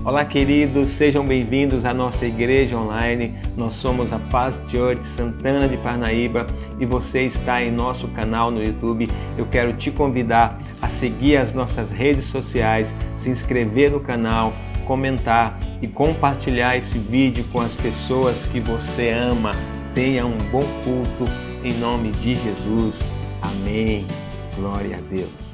Olá, queridos, sejam bem-vindos à nossa igreja online. Nós somos a Paz Church Santana de Parnaíba e você está em nosso canal no YouTube. Eu quero te convidar a seguir as nossas redes sociais, se inscrever no canal, comentar e compartilhar esse vídeo com as pessoas que você ama. Tenha um bom culto em nome de Jesus. Amém. Glória a Deus.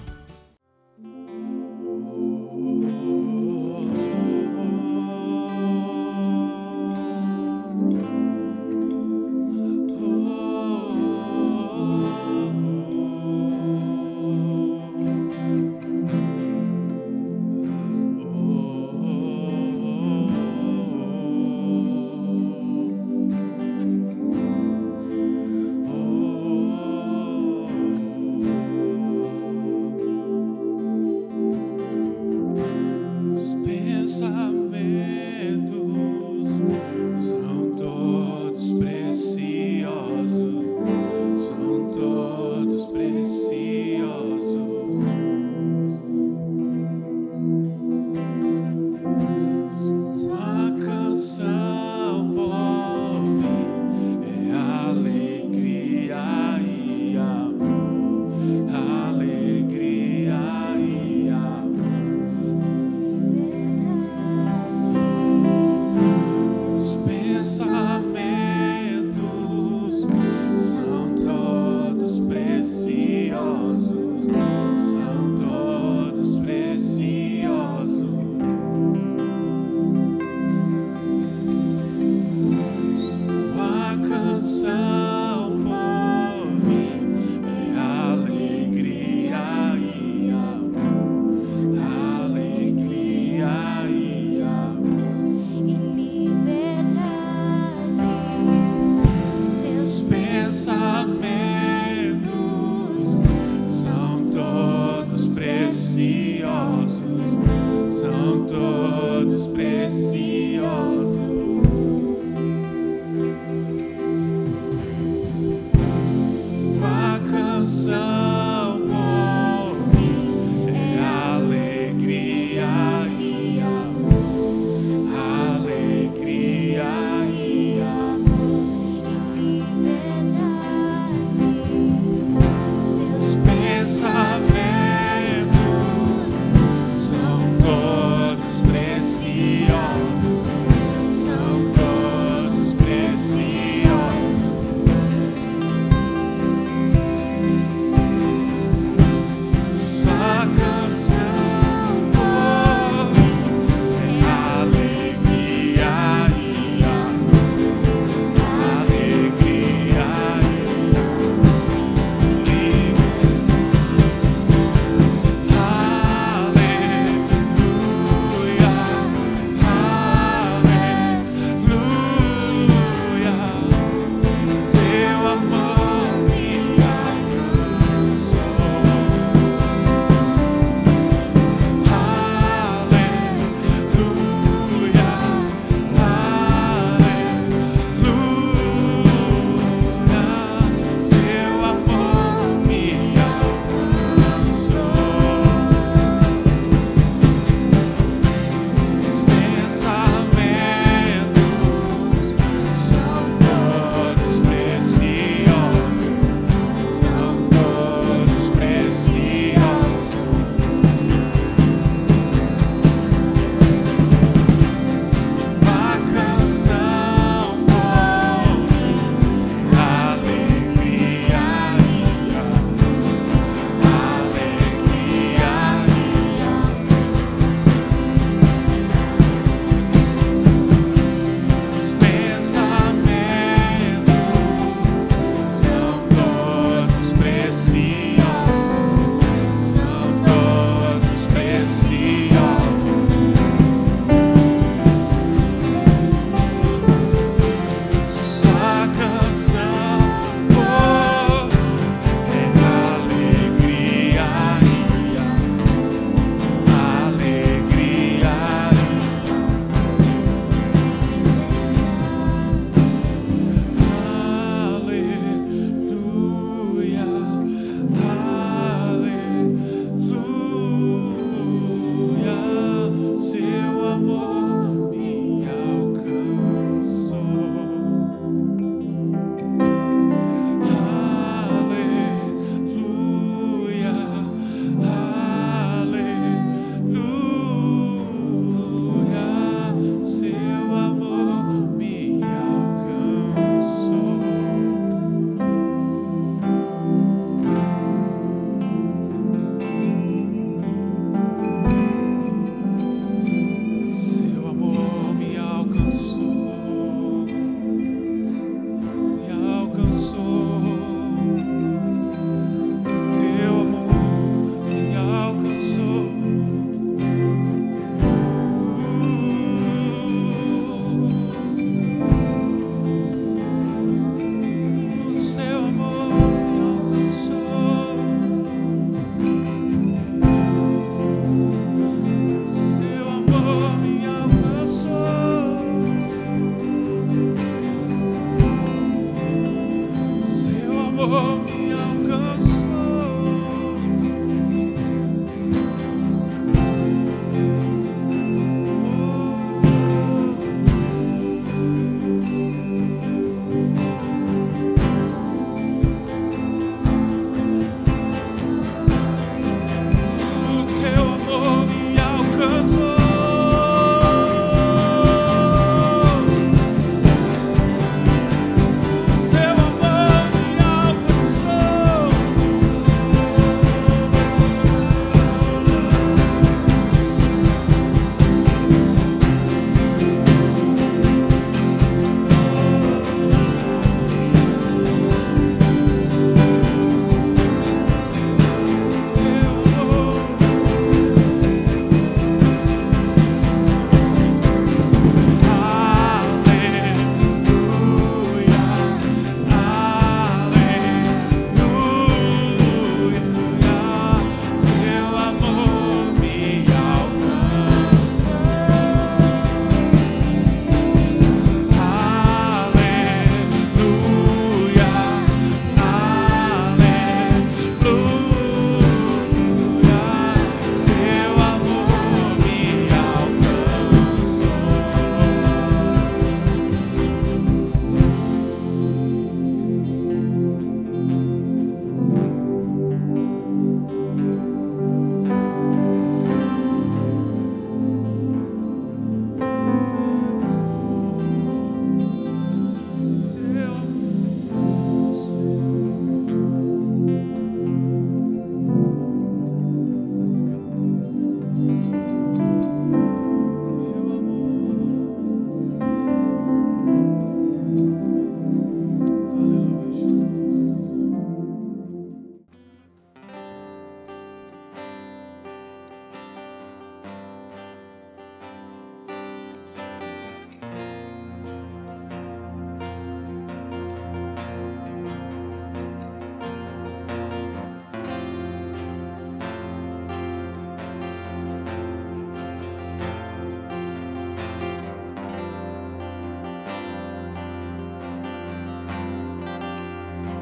amor me alcançou.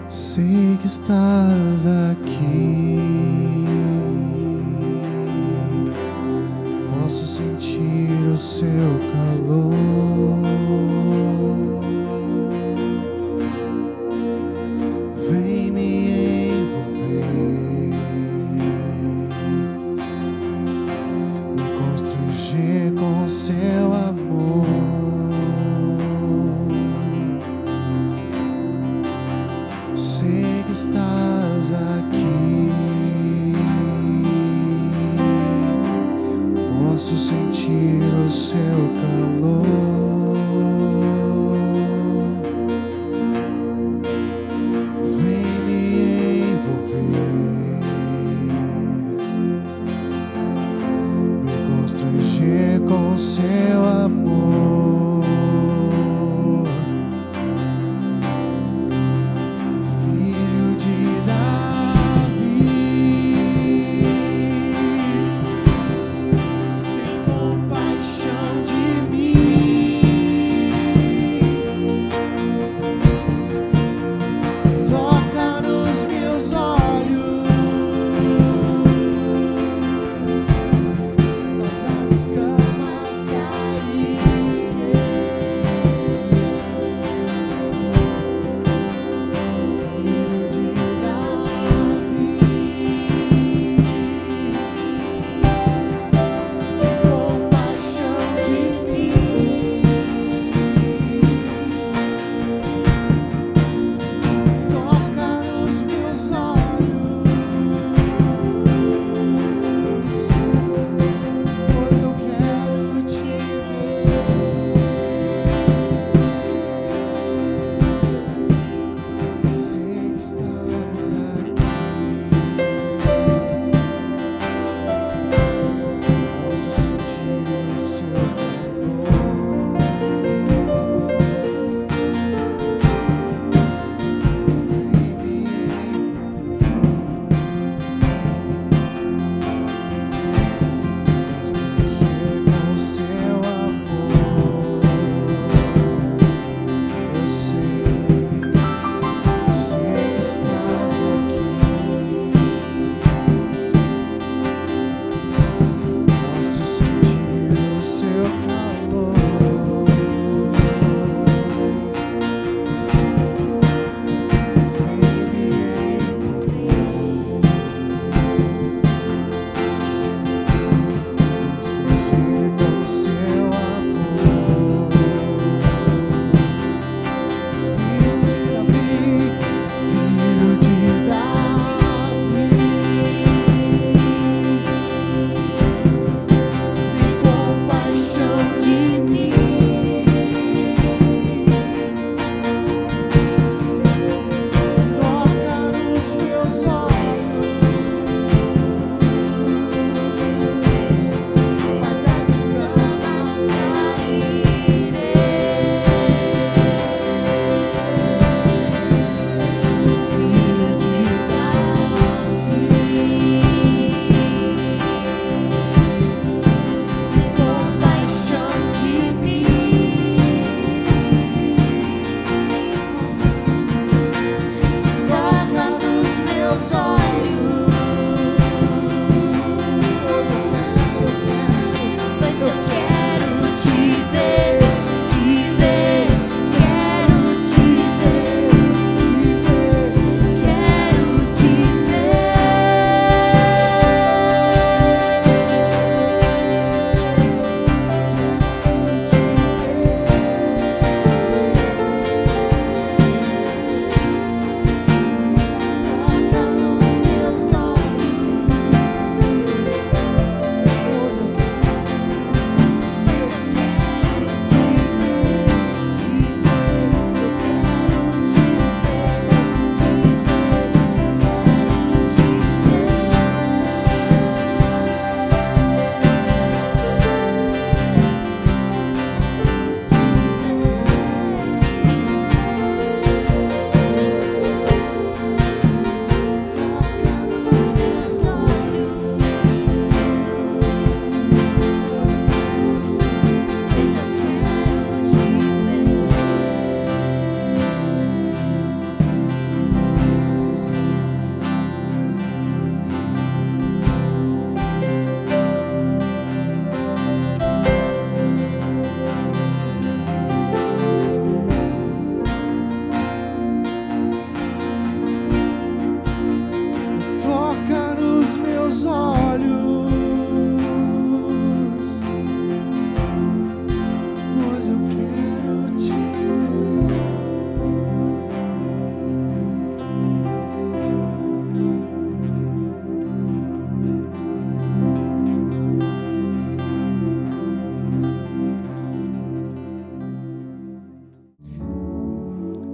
Sei que estás aqui, posso sentir o seu calor. Vem me envolver, me constranger com seu amor. Sei que estás aqui, posso sentir o seu calor. Vem me envolver, me constranger com seu amor. Paixão de mim.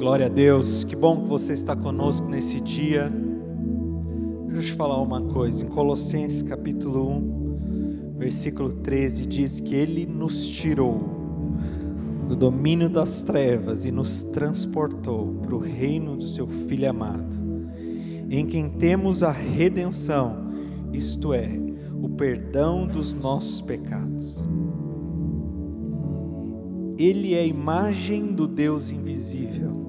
Glória a Deus, que bom que você está conosco nesse dia. Deixa eu te falar uma coisa, em Colossenses capítulo 1, versículo 13, diz que Ele nos tirou do domínio das trevas e nos transportou para o reino do seu Filho amado, em quem temos a redenção, isto é, o perdão dos nossos pecados. Ele é a imagem do Deus invisível,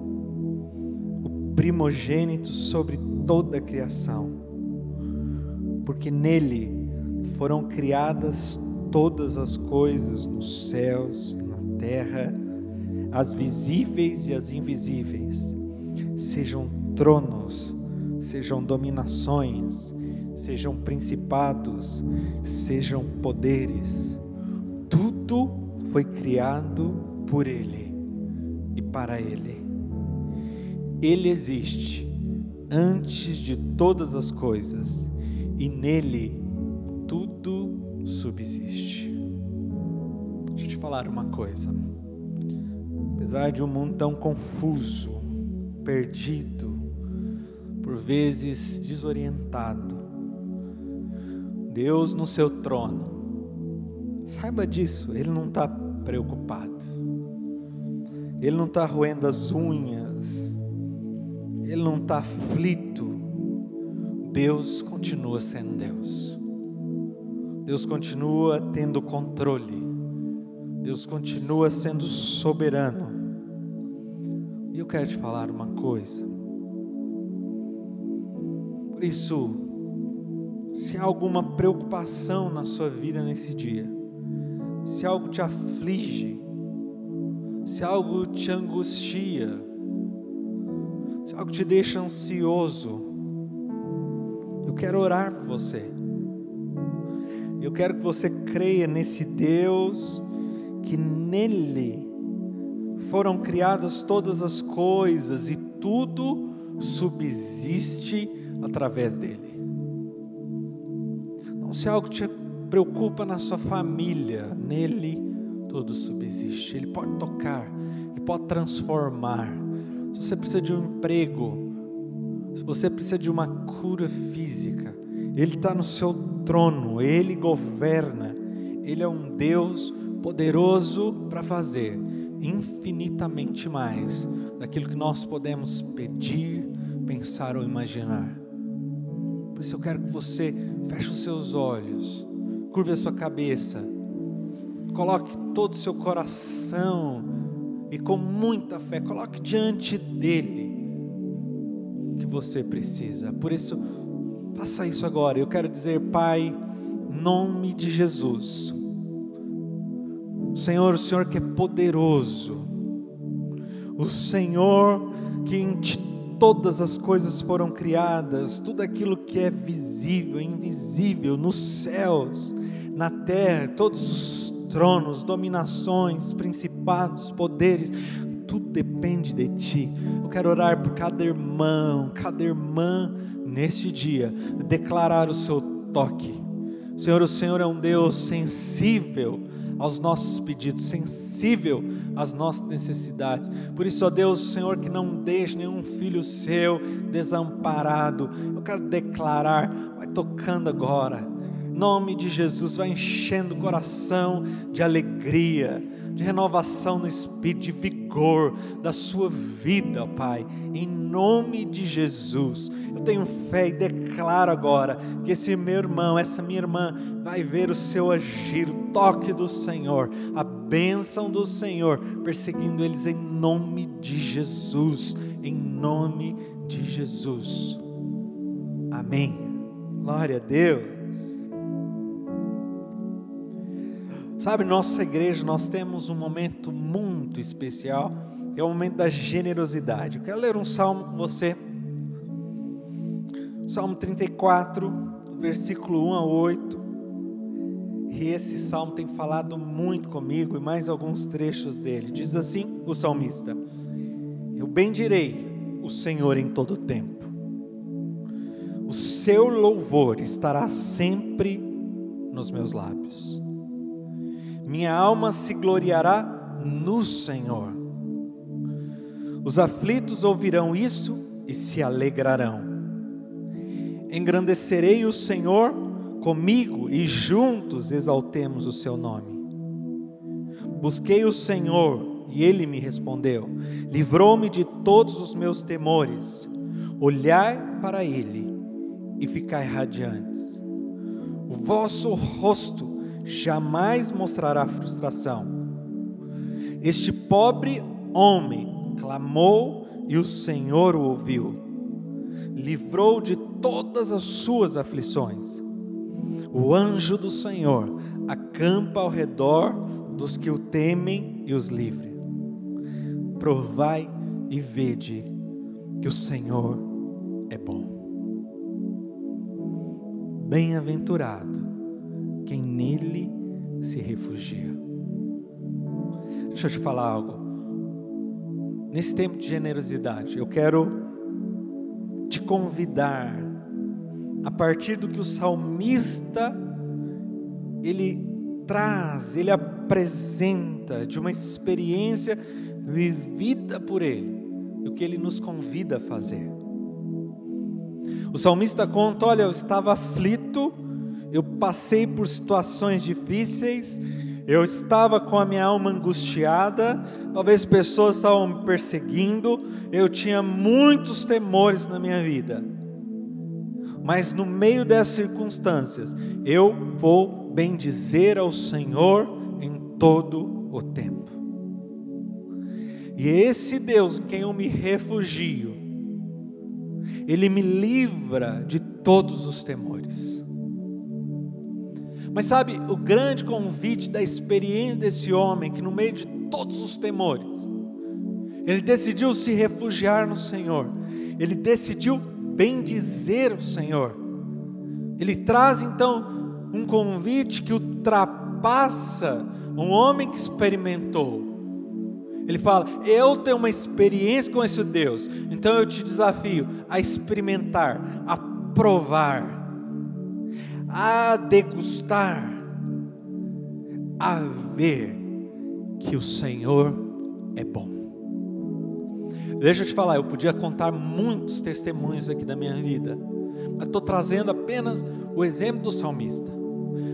o primogênito sobre toda a criação, porque nele foram criadas todas as coisas nos céus, na terra, as visíveis e as invisíveis, sejam tronos, sejam dominações, sejam principados, sejam poderes, tudo foi criado por Ele e para Ele. Ele existe antes de todas as coisas e nele tudo subsiste. Deixa eu te falar uma coisa. Apesar de um mundo tão confuso, perdido, por vezes desorientado, Deus no seu trono, saiba disso, Ele não está preocupado, Ele não está roendo as unhas, Ele não está aflito. Deus continua sendo Deus, Deus continua tendo controle, Deus continua sendo soberano. E eu quero te falar uma coisa, por isso, se há alguma preocupação na sua vida nesse dia, se algo te aflige, se algo te angustia, se algo te deixa ansioso, eu quero orar por você. Eu quero que você creia nesse Deus, que nele foram criadas todas as coisas e tudo subsiste através dele. Então, se algo te preocupa na sua família, nele tudo subsiste. Ele pode tocar, Ele pode transformar. Se você precisa de um emprego, se você precisa de uma cura física, Ele está no seu trono, Ele governa, Ele é um Deus poderoso para fazer infinitamente mais daquilo que nós podemos pedir, pensar ou imaginar. Por isso eu quero que você feche os seus olhos, curve a sua cabeça, coloque todo o seu coração e com muita fé, coloque diante dele o que você precisa. Por isso, faça isso agora. Eu quero dizer: Pai, em nome de Jesus, o Senhor que é poderoso, o Senhor que em ti todas as coisas foram criadas, tudo aquilo que é visível e invisível, nos céus, na terra, todos os tronos, dominações, principados, poderes, tudo depende de Ti. Eu quero orar por cada irmão, cada irmã neste dia, declarar o Seu toque. Senhor, o Senhor é um Deus sensível aos nossos pedidos, sensível às nossas necessidades. Por isso, ó Deus, Senhor, que não deixe nenhum filho seu desamparado. Eu quero declarar, vai tocando agora, em nome de Jesus, vai enchendo o coração de alegria, de renovação no espírito, de vigor da sua vida, ó Pai, em nome de Jesus. Eu tenho fé e declaro agora que esse meu irmão, essa minha irmã vai ver o seu agir, o toque do Senhor, a bênção do Senhor perseguindo eles em nome de Jesus, em nome de Jesus. Amém. Glória a Deus. Sabe, nossa igreja, nós temos um momento muito especial, que é o momento da generosidade. Eu quero ler um salmo com você, Salmo 34, versículo 1 a 8, e esse salmo tem falado muito comigo, e mais alguns trechos dele. Diz assim o salmista: eu bendirei o Senhor em todo o tempo, o seu louvor estará sempre nos meus lábios. Minha alma se gloriará no Senhor. Os aflitos ouvirão isso e se alegrarão. Engrandecerei o Senhor comigo e juntos exaltemos o seu nome. Busquei o Senhor e Ele me respondeu. Livrou-me de todos os meus temores. Olhai para Ele e ficai radiantes. O vosso rosto jamais mostrará frustração. Este pobre homem clamou e o Senhor o ouviu. Livrou de todas as suas aflições. O anjo do Senhor acampa ao redor dos que o temem e os livre. Provai e vede que o Senhor é bom. Bem-aventurado quem nele se refugia. Deixa eu te falar algo. Nesse tempo de generosidade, eu quero te convidar, a partir do que o salmista, ele traz, ele apresenta, de uma experiência vivida por ele, o que ele nos convida a fazer. O salmista conta: olha, eu estava aflito, eu passei por situações difíceis, eu estava com a minha alma angustiada, talvez pessoas estavam me perseguindo, eu tinha muitos temores na minha vida, mas no meio dessas circunstâncias, eu vou bendizer ao Senhor em todo o tempo. E esse Deus em quem eu me refugio, Ele me livra de todos os temores. Mas sabe, o grande convite da experiência desse homem, que no meio de todos os temores, ele decidiu se refugiar no Senhor, ele decidiu bendizer o Senhor. Ele traz então um convite que ultrapassa um homem que experimentou. Ele fala: eu tenho uma experiência com esse Deus, então eu te desafio a experimentar, a provar, a degustar, a ver que o Senhor é bom. Deixa eu te falar, eu podia contar muitos testemunhos aqui da minha vida, mas estou trazendo apenas o exemplo do salmista.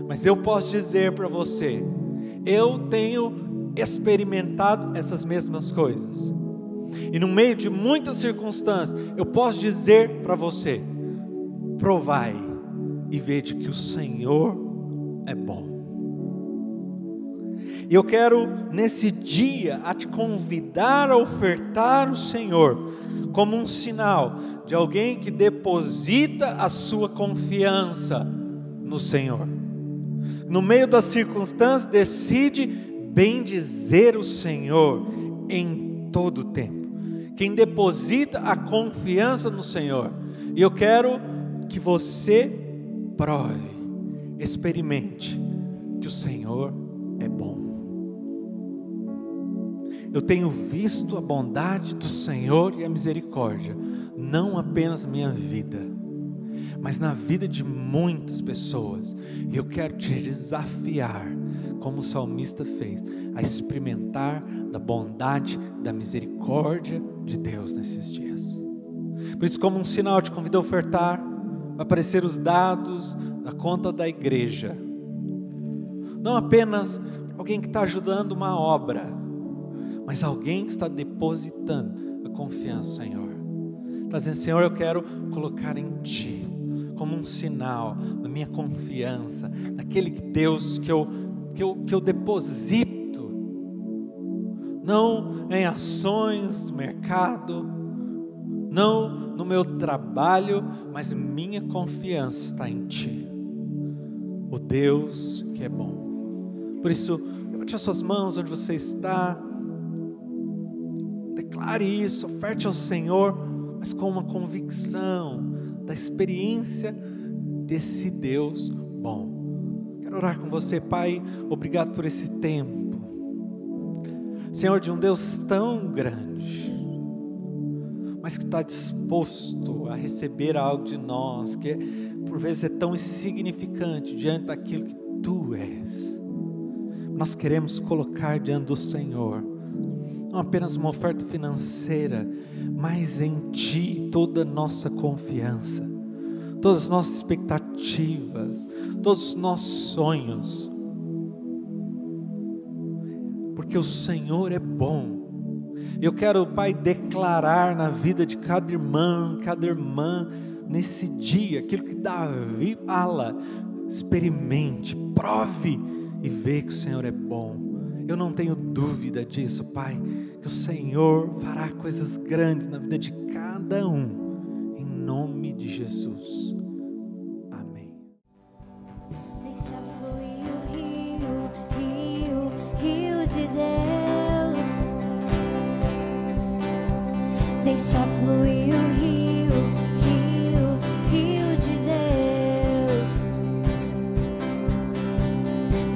Mas eu posso dizer para você, eu tenho experimentado essas mesmas coisas, e no meio de muitas circunstâncias, eu posso dizer para você: provai e vede que o Senhor é bom. E eu quero nesse dia a te convidar a ofertar o Senhor como um sinal de alguém que deposita a sua confiança no Senhor. No meio das circunstâncias, decide bendizer o Senhor em todo o tempo. Quem deposita a confiança no Senhor. E eu quero que você prove, experimente que o Senhor é bom. Eu tenho visto a bondade do Senhor e a misericórdia, não apenas na minha vida, mas na vida de muitas pessoas. E eu quero te desafiar, como o salmista fez, a experimentar da bondade, da misericórdia de Deus nesses dias. Por isso, como um sinal, eu te convido a ofertar. Vai aparecer os dados da conta da igreja. Não apenas alguém que está ajudando uma obra, mas alguém que está depositando a confiança no Senhor. Está dizendo: Senhor, eu quero colocar em Ti, como um sinal da minha confiança, naquele Deus que eu deposito, não em ações do mercado, não no meu trabalho, mas minha confiança está em Ti, o Deus que é bom. Por isso, levante as suas mãos onde você está, declare isso, oferte ao Senhor, mas com uma convicção da experiência desse Deus bom. Quero orar com você. Pai, obrigado por esse tempo, Senhor, de um Deus tão grande, mas que está disposto a receber algo de nós, que por vezes é tão insignificante diante daquilo que Tu és. Nós queremos colocar diante do Senhor, não apenas uma oferta financeira, mas em Ti toda a nossa confiança, todas as nossas expectativas, todos os nossos sonhos, porque o Senhor é bom. Eu quero, Pai, declarar na vida de cada irmão, cada irmã, nesse dia, aquilo que Davi fala: experimente, prove e vê que o Senhor é bom. Eu não tenho dúvida disso, Pai, que o Senhor fará coisas grandes na vida de cada um, em nome de Jesus. Amém. Deixa fluir o rio, rio de Deus. Deixa fluir o rio, rio de Deus.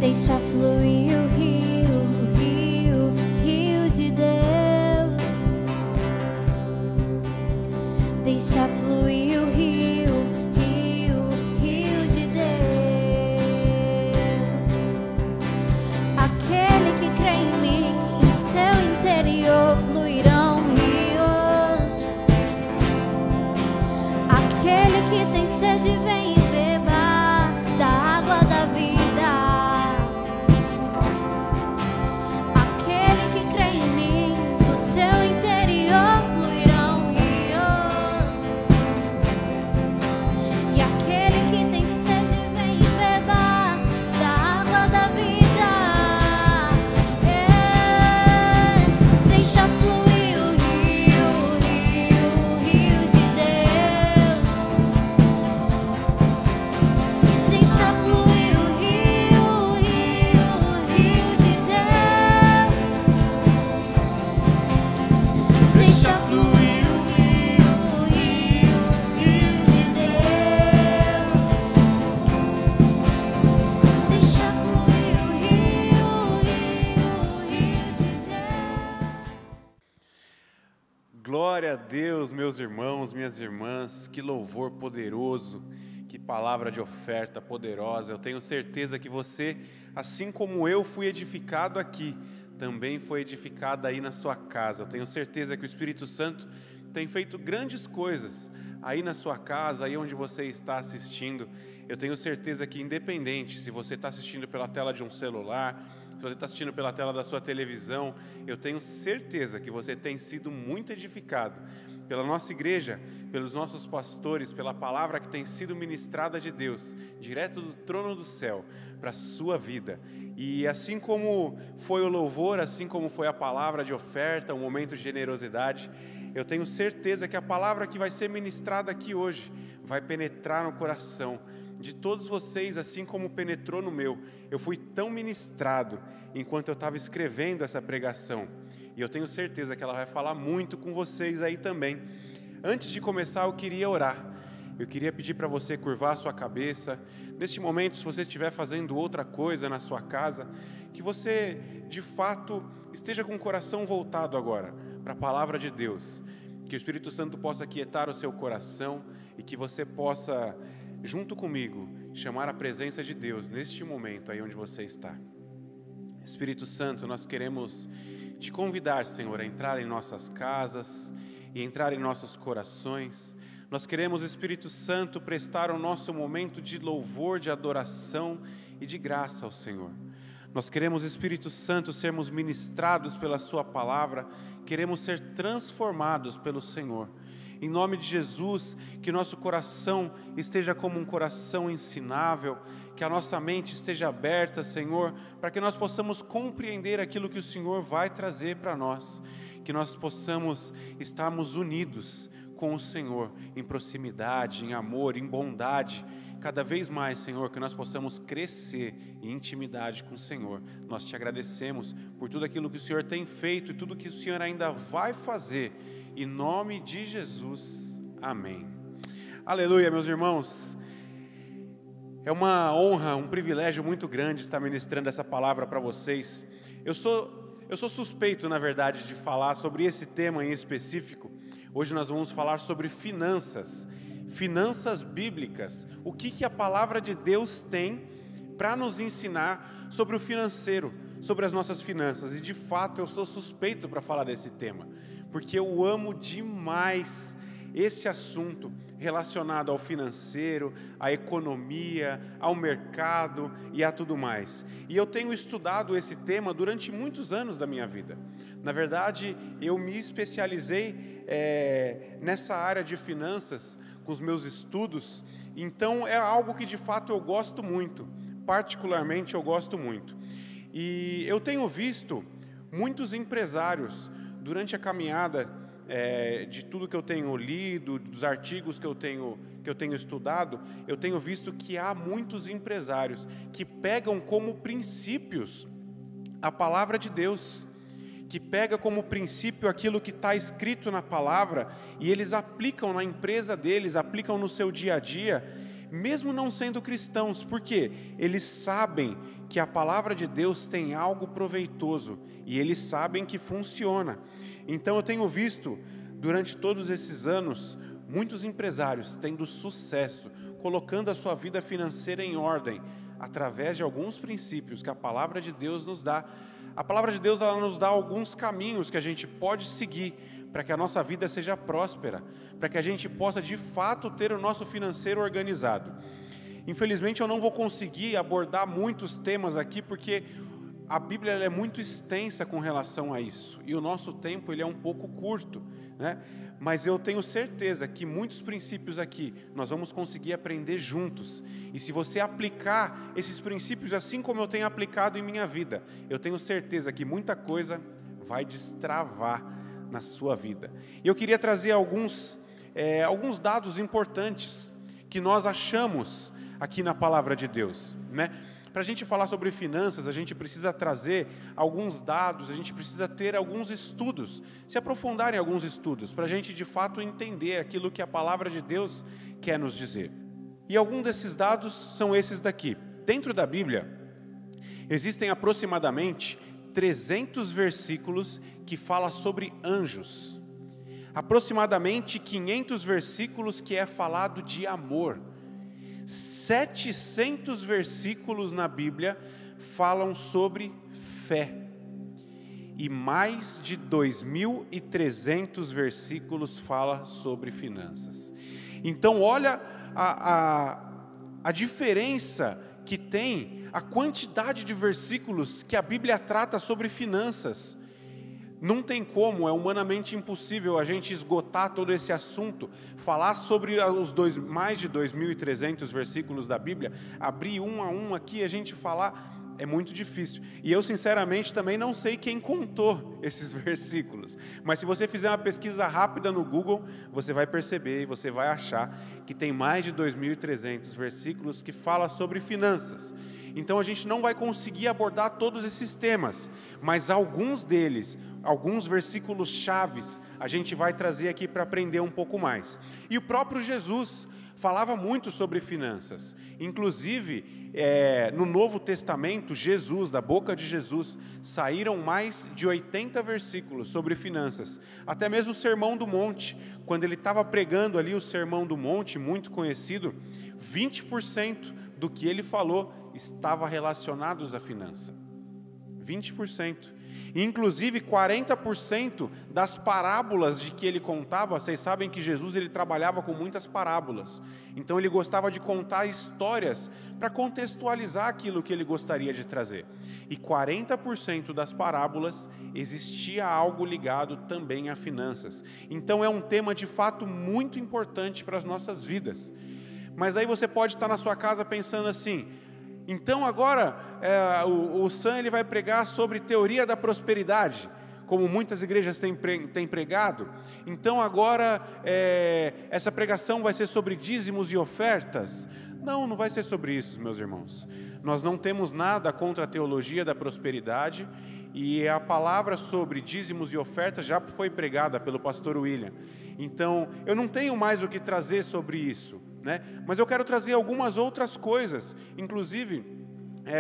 Deixa fluir o rio, rio de Deus. Deixa fluir o rio, rio de Deus. Aquele que crê em mim, em seu interior fluirão rios. Aquele que tem sede, vem e beba da água da vida. Aquele que crê em mim, no seu interior fluirão rios. E aquele que tem sede, vem e beba da água da vida. Deixa fluir o rio de Deus. Deixa fluir o rio de Deus. Deixa fluir o rio de Deus. Deixa fluir o rio de Deus. Glória a Deus, meus irmãos, minhas irmãs, que louvor poderoso, que palavra de oferta poderosa. Eu tenho certeza que você, assim como eu fui edificado aqui, também foi edificado aí na sua casa. Eu tenho certeza que o Espírito Santo tem feito grandes coisas aí na sua casa, aí onde você está assistindo. Eu tenho certeza que, independente se você está assistindo pela tela de um celular, se você está assistindo pela tela da sua televisão, eu tenho certeza que você tem sido muito edificado pela nossa igreja, pelos nossos pastores, pela palavra que tem sido ministrada de Deus, direto do trono do céu, para a sua vida. E assim como foi o louvor, assim como foi a palavra de oferta, um momento de generosidade, eu tenho certeza que a palavra que vai ser ministrada aqui hoje vai penetrar no coração de todos vocês, assim como penetrou no meu. Eu fui tão ministrado enquanto eu estava escrevendo essa pregação, e eu tenho certeza que ela vai falar muito com vocês aí também. Antes de começar, eu queria orar. Eu queria pedir para você curvar a sua cabeça. Neste momento, se você estiver fazendo outra coisa na sua casa, que você, de fato, esteja com o coração voltado agora para a palavra de Deus. Que o Espírito Santo possa aquietar o seu coração e que você possa, junto comigo, chamar a presença de Deus neste momento aí onde você está. Espírito Santo, nós queremos te convidar, Senhor, a entrar em nossas casas e entrar em nossos corações. Nós queremos, Espírito Santo, prestar o nosso momento de louvor, de adoração e de graça ao Senhor. Nós queremos, Espírito Santo, sermos ministrados pela sua palavra, queremos ser transformados pelo Senhor. Em nome de Jesus, que nosso coração esteja como um coração ensinável, que a nossa mente esteja aberta, Senhor, para que nós possamos compreender aquilo que o Senhor vai trazer para nós, que nós possamos estarmos unidos com o Senhor, em proximidade, em amor, em bondade, cada vez mais, Senhor, que nós possamos crescer em intimidade com o Senhor. Nós te agradecemos por tudo aquilo que o Senhor tem feito e tudo que o Senhor ainda vai fazer. Em nome de Jesus, amém. Aleluia, meus irmãos. É uma honra, um privilégio muito grande estar ministrando essa palavra para vocês. Eu sou suspeito, na verdade, de falar sobre esse tema em específico. Hoje nós vamos falar sobre finanças bíblicas. O que a palavra de Deus tem para nos ensinar sobre o financeiro, sobre as nossas finanças. E de fato eu sou suspeito para falar desse tema, porque eu amo demais esse assunto relacionado ao financeiro, à economia, ao mercado e a tudo mais. E eu tenho estudado esse tema durante muitos anos da minha vida. Na verdade, eu me especializei nessa área de finanças com os meus estudos, então é algo que de fato eu gosto muito, particularmente eu gosto muito. E eu tenho visto muitos empresários durante a caminhada de tudo que eu tenho lido, dos artigos que eu tenho estudado, eu tenho visto que há muitos empresários que pegam como princípios a palavra de Deus, que pega como princípio aquilo que está escrito na palavra e eles aplicam na empresa deles, aplicam no seu dia a dia, mesmo não sendo cristãos, porque eles sabem que a palavra de Deus tem algo proveitoso e eles sabem que funciona. Então eu tenho visto, durante todos esses anos, muitos empresários tendo sucesso, colocando a sua vida financeira em ordem, através de alguns princípios que a palavra de Deus nos dá. A palavra de Deus, ela nos dá alguns caminhos que a gente pode seguir para que a nossa vida seja próspera, para que a gente possa de fato ter o nosso financeiro organizado. Infelizmente eu não vou conseguir abordar muitos temas aqui, porque a Bíblia ela é muito extensa com relação a isso, e o nosso tempo ele é um pouco curto, né? Mas eu tenho certeza que muitos princípios aqui nós vamos conseguir aprender juntos, e se você aplicar esses princípios assim como eu tenho aplicado em minha vida, eu tenho certeza que muita coisa vai destravar na sua vida. E eu queria trazer alguns dados importantes que nós achamos aqui na palavra de Deus, né? Para a gente falar sobre finanças, a gente precisa trazer alguns dados, a gente precisa ter alguns estudos, se aprofundar em alguns estudos, para a gente de fato entender aquilo que a palavra de Deus quer nos dizer. E alguns desses dados são esses daqui. Dentro da Bíblia, existem aproximadamente 300 versículos que falam sobre anjos. Aproximadamente 500 versículos que é falado de amor. 700 versículos na Bíblia falam sobre fé. E mais de 2.300 versículos falam sobre finanças. Então olha a diferença que tem, a quantidade de versículos que a Bíblia trata sobre finanças. Não tem como, é humanamente impossível a gente esgotar todo esse assunto, falar sobre mais de 2.300 versículos da Bíblia, abrir um a um aqui, a gente falar, é muito difícil. E eu, sinceramente, também não sei quem contou esses versículos. Mas se você fizer uma pesquisa rápida no Google, você vai perceber e você vai achar que tem mais de 2.300 versículos que falam sobre finanças. Então a gente não vai conseguir abordar todos esses temas, mas alguns deles, alguns versículos chaves, a gente vai trazer aqui para aprender um pouco mais. E o próprio Jesus falava muito sobre finanças. Inclusive, no Novo Testamento, Jesus, da boca de Jesus, saíram mais de 80 versículos sobre finanças. Até mesmo o Sermão do Monte, quando ele estava pregando ali o Sermão do Monte, muito conhecido, 20% do que ele falou estava relacionados à finança. 20%. Inclusive 40% das parábolas de que ele contava, vocês sabem que Jesus ele trabalhava com muitas parábolas. Então ele gostava de contar histórias para contextualizar aquilo que ele gostaria de trazer. E 40% das parábolas existia algo ligado também a finanças. Então é um tema de fato muito importante para as nossas vidas. Mas aí você pode estar na sua casa pensando assim: então agora o Sam ele vai pregar sobre teoria da prosperidade, como muitas igrejas têm pregado. Então agora essa pregação vai ser sobre dízimos e ofertas? Não, não vai ser sobre isso, meus irmãos. Nós não temos nada contra a teologia da prosperidade, e a palavra sobre dízimos e ofertas já foi pregada pelo pastor William. Então eu não tenho mais o que trazer sobre isso, né? Mas eu quero trazer algumas outras coisas. Inclusive,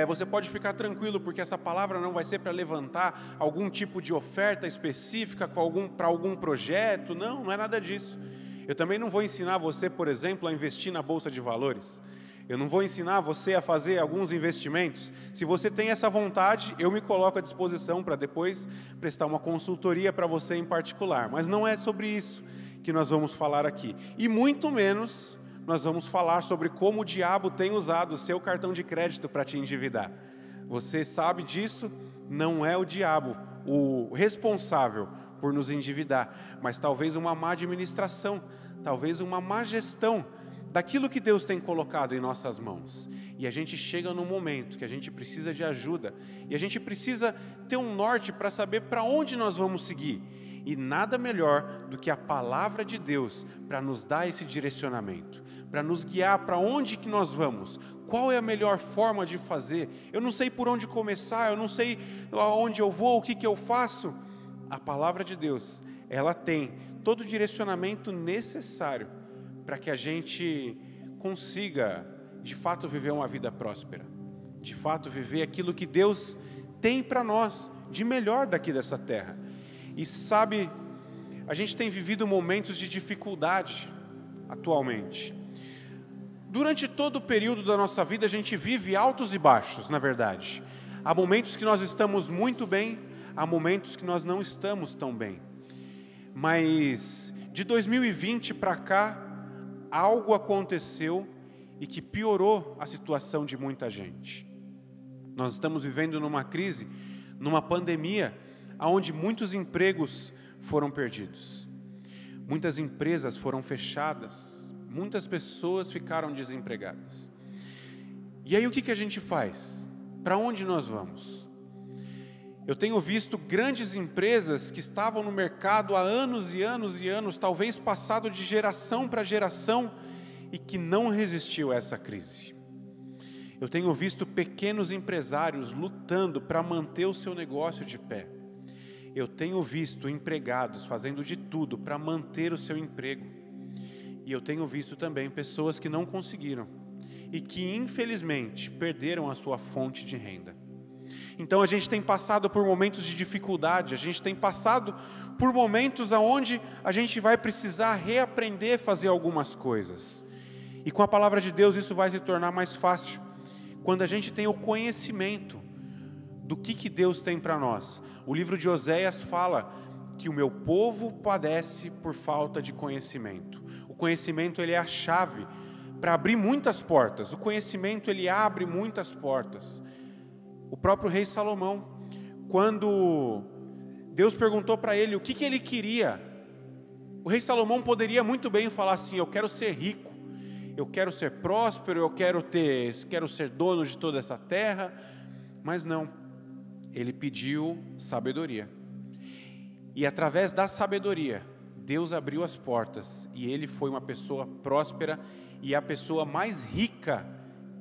você pode ficar tranquilo, porque essa palavra não vai ser para levantar algum tipo de oferta específica para algum projeto. Não é nada disso. Eu também não vou ensinar você, por exemplo, a investir na Bolsa de Valores. Eu não vou ensinar você a fazer alguns investimentos. Se você tem essa vontade, eu me coloco à disposição para depois prestar uma consultoria para você em particular. Mas não é sobre isso que nós vamos falar aqui. E muito menos nós vamos falar sobre como o diabo tem usado o seu cartão de crédito para te endividar. Você sabe disso? Não é o diabo o responsável por nos endividar, mas talvez uma má administração, talvez uma má gestão daquilo que Deus tem colocado em nossas mãos. E a gente chega num momento que a gente precisa de ajuda, e a gente precisa ter um norte para saber para onde nós vamos seguir. E nada melhor do que a palavra de Deus para nos dar esse direcionamento, para nos guiar para onde que nós vamos, qual é a melhor forma de fazer. Eu não sei por onde começar, eu não sei aonde eu vou, o que eu faço. A palavra de Deus, ela tem todo o direcionamento necessário para que a gente consiga, de fato, viver uma vida próspera, de fato, viver aquilo que Deus tem para nós, de melhor daqui dessa terra. E sabe, a gente tem vivido momentos de dificuldade atualmente. Durante todo o período da nossa vida, a gente vive altos e baixos, na verdade. Há momentos que nós estamos muito bem, há momentos que nós não estamos tão bem. Mas de 2020 para cá, algo aconteceu e que piorou a situação de muita gente. Nós estamos vivendo numa crise, numa pandemia, onde muitos empregos foram perdidos. Muitas empresas foram fechadas, muitas pessoas ficaram desempregadas. E aí o que a gente faz? Para onde nós vamos? Eu tenho visto grandes empresas que estavam no mercado há anos e anos e anos, talvez passado de geração para geração, e que não resistiu a essa crise. Eu tenho visto pequenos empresários lutando para manter o seu negócio de pé. Eu tenho visto empregados fazendo de tudo para manter o seu emprego. E eu tenho visto também pessoas que não conseguiram e que infelizmente perderam a sua fonte de renda. Então a gente tem passado por momentos de dificuldade, a gente tem passado por momentos onde a gente vai precisar reaprender a fazer algumas coisas. E com a palavra de Deus isso vai se tornar mais fácil, quando a gente tem o conhecimento do que Deus tem para nós. O livro de Oséias fala que o meu povo padece por falta de conhecimento. O conhecimento ele é a chave para abrir muitas portas, o conhecimento ele abre muitas portas. O próprio rei Salomão, quando Deus perguntou para ele o que ele queria, o rei Salomão poderia muito bem falar assim: eu quero ser rico, eu quero ser próspero, eu quero ser dono de toda essa terra. Mas não, ele pediu sabedoria. E através da sabedoria, Deus abriu as portas e ele foi uma pessoa próspera e a pessoa mais rica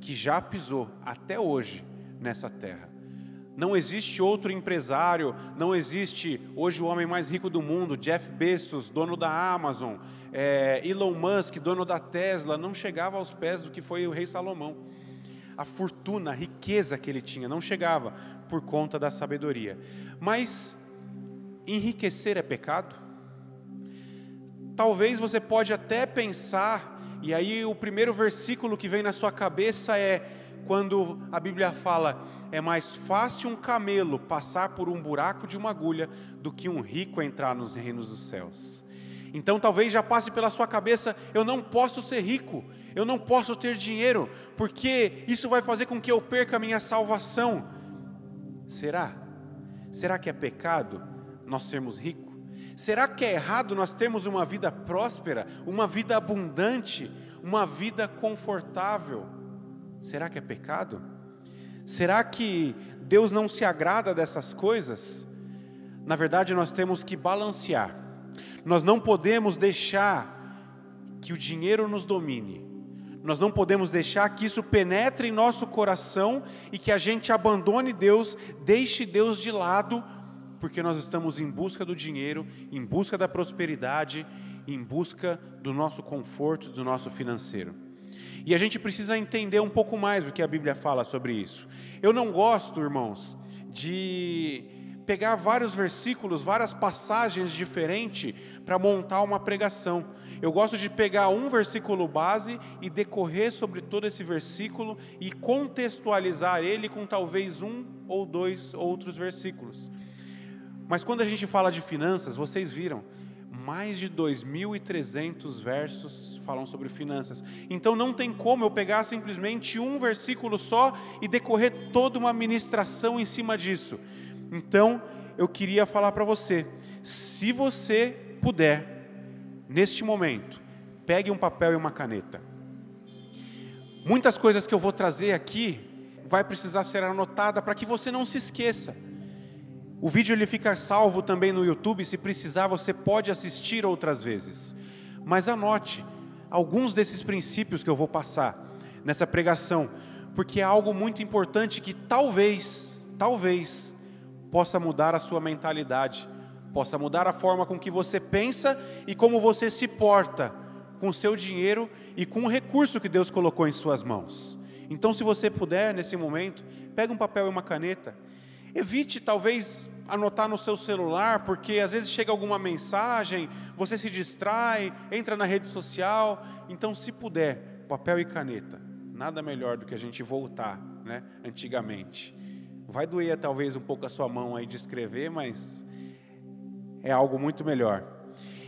que já pisou até hoje nessa terra. Não existe outro empresário, não existe hoje o homem mais rico do mundo, Jeff Bezos, dono da Amazon, Elon Musk, dono da Tesla, não chegava aos pés do que foi o rei Salomão. A fortuna, a riqueza que ele tinha não chegava por conta da sabedoria. Mas enriquecer é pecado? Talvez você pode até pensar, e aí o primeiro versículo que vem na sua cabeça é quando a Bíblia fala: é mais fácil um camelo passar por um buraco de uma agulha do que um rico entrar nos reinos dos céus. Então talvez já passe pela sua cabeça: eu não posso ser rico, eu não posso ter dinheiro, porque isso vai fazer com que eu perca a minha salvação. Será? Será que é pecado nós sermos ricos? Será que é errado nós termos uma vida próspera, uma vida abundante, uma vida confortável? Será que é pecado? Será que Deus não se agrada dessas coisas? Na verdade, nós temos que balancear. Nós não podemos deixar que o dinheiro nos domine. Nós não podemos deixar que isso penetre em nosso coração e que a gente abandone Deus, deixe Deus de lado, porque nós estamos em busca do dinheiro, em busca da prosperidade, em busca do nosso conforto, do nosso financeiro. E a gente precisa entender um pouco mais o que a Bíblia fala sobre isso. Eu não gosto, irmãos, de pegar vários versículos, várias passagens diferentes para montar uma pregação. Eu gosto de pegar um versículo base e decorrer sobre todo esse versículo e contextualizar ele com talvez um ou dois outros versículos. Mas quando a gente fala de finanças, vocês viram, mais de 2.300 versos falam sobre finanças. Então não tem como eu pegar simplesmente um versículo só e decorrer toda uma ministração em cima disso. Então eu queria falar para você, se você puder, neste momento, pegue um papel e uma caneta. Muitas coisas que eu vou trazer aqui vai precisar ser anotada para que você não se esqueça. O vídeo ele fica salvo também no YouTube, se precisar você pode assistir outras vezes. Mas anote alguns desses princípios que eu vou passar nessa pregação, porque é algo muito importante que talvez possa mudar a sua mentalidade, possa mudar a forma com que você pensa e como você se porta com o seu dinheiro e com o recurso que Deus colocou em suas mãos. Então, se você puder, nesse momento, pega um papel e uma caneta. Evite, talvez, anotar no seu celular, porque às vezes chega alguma mensagem, você se distrai, entra na rede social. Então, se puder, papel e caneta. Nada melhor do que a gente voltar, né, antigamente. Vai doer, talvez, um pouco a sua mão aí de escrever, mas é algo muito melhor.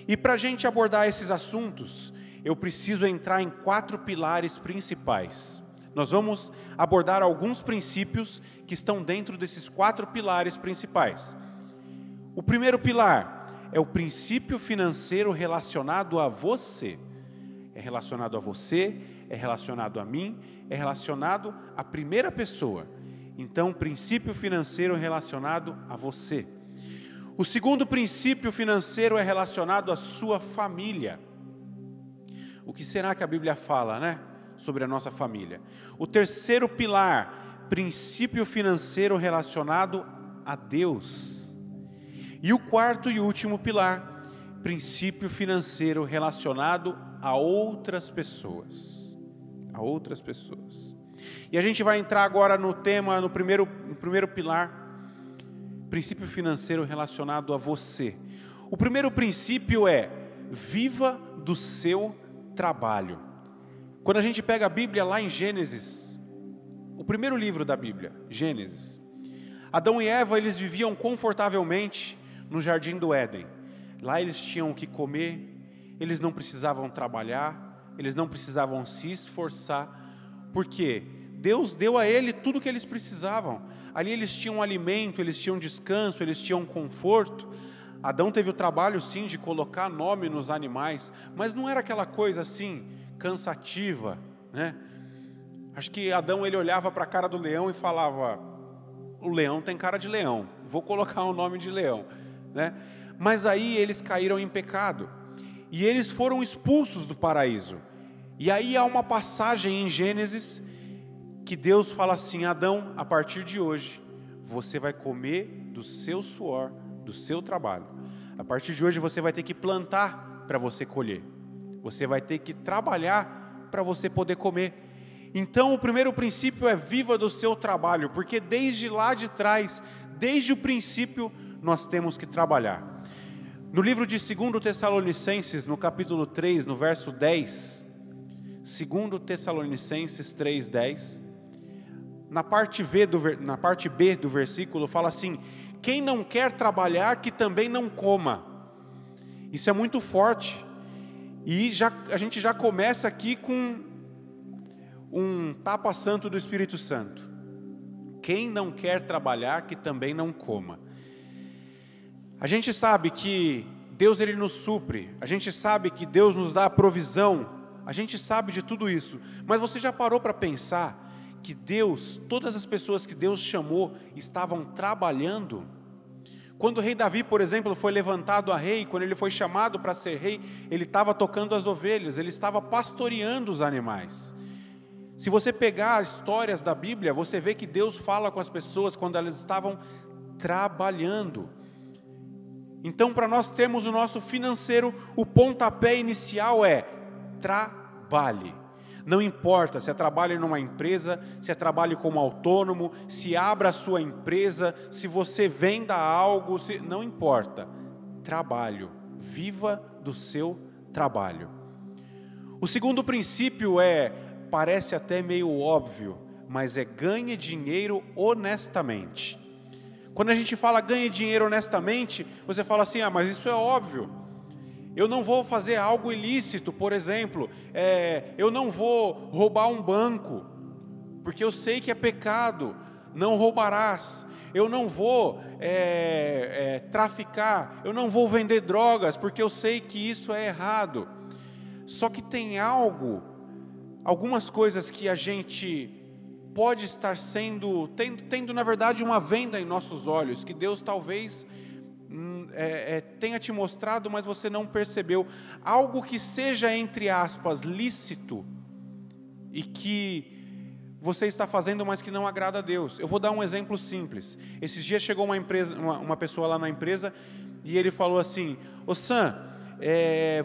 E para a gente abordar esses assuntos, eu preciso entrar em 4 pilares principais. Nós vamos abordar alguns princípios que estão dentro desses 4 pilares principais. O primeiro pilar é o princípio financeiro relacionado a você. É relacionado a você, é relacionado a mim, é relacionado à primeira pessoa. Então, princípio financeiro relacionado a você. O segundo princípio financeiro é relacionado à sua família. O que será que a Bíblia fala, né, sobre a nossa família? O terceiro pilar, princípio financeiro relacionado a Deus. E o quarto e último pilar, princípio financeiro relacionado a outras pessoas. A outras pessoas. E a gente vai entrar agora no tema, no primeiro pilar, princípio financeiro relacionado a você. O primeiro princípio é: viva do seu trabalho. Quando a gente pega a Bíblia lá em Gênesis, o primeiro livro da Bíblia, Gênesis, Adão e Eva, eles viviam confortavelmente no jardim do Éden. Lá eles tinham o que comer, eles não precisavam trabalhar, eles não precisavam se esforçar, porque Deus deu a ele tudo o que eles precisavam. Ali eles tinham alimento, eles tinham descanso, eles tinham conforto. Adão teve o trabalho sim de colocar nome nos animais, mas não era aquela coisa assim, cansativa, né? Acho que Adão ele olhava para a cara do leão e falava: o leão tem cara de leão, vou colocar o nome de leão, né? Mas aí eles caíram em pecado, e eles foram expulsos do paraíso. E aí há uma passagem em Gênesis, que Deus fala assim: Adão, a partir de hoje, você vai comer do seu suor, do seu trabalho. A partir de hoje você vai ter que plantar para você colher. Você vai ter que trabalhar para você poder comer. Então o primeiro princípio é: viva do seu trabalho, porque desde lá de trás, desde o princípio, nós temos que trabalhar. No livro de 2 Tessalonicenses, no capítulo 3, no verso 10, 2 Tessalonicenses 3:10, na parte B do versículo fala assim: quem não quer trabalhar, que também não coma. Isso é muito forte. E a gente já começa aqui com um tapa santo do Espírito Santo. Quem não quer trabalhar, que também não coma. A gente sabe que Deus ele nos supre. A gente sabe que Deus nos dá a provisão. A gente sabe de tudo isso. Mas você já parou para pensar que Deus, todas as pessoas que Deus chamou, estavam trabalhando? Quando o rei Davi, por exemplo, foi levantado a rei, quando ele foi chamado para ser rei, ele estava tocando as ovelhas, ele estava pastoreando os animais. Se você pegar as histórias da Bíblia, você vê que Deus fala com as pessoas quando elas estavam trabalhando. Então, para nós termos o nosso financeiro, o pontapé inicial é: trabalhe. Não importa se é trabalho numa empresa, se é trabalho como autônomo, se abra a sua empresa, se você venda algo, não importa. Trabalho. Viva do seu trabalho. O segundo princípio parece até meio óbvio, mas ganhe dinheiro honestamente. Quando a gente fala ganhe dinheiro honestamente, você fala assim, mas isso é óbvio. Eu não vou fazer algo ilícito, por exemplo, eu não vou roubar um banco, porque eu sei que é pecado, não roubarás. Eu não vou traficar, eu não vou vender drogas, porque eu sei que isso é errado. Só que tem algumas coisas que a gente pode estar tendo na verdade uma venda em nossos olhos, que Deus talvez tenha te mostrado, mas você não percebeu. Algo que seja, entre aspas, lícito, e que você está fazendo, mas que não agrada a Deus. Eu vou dar um exemplo simples. Esses dias chegou uma pessoa lá na empresa, e ele falou assim, ô Sam,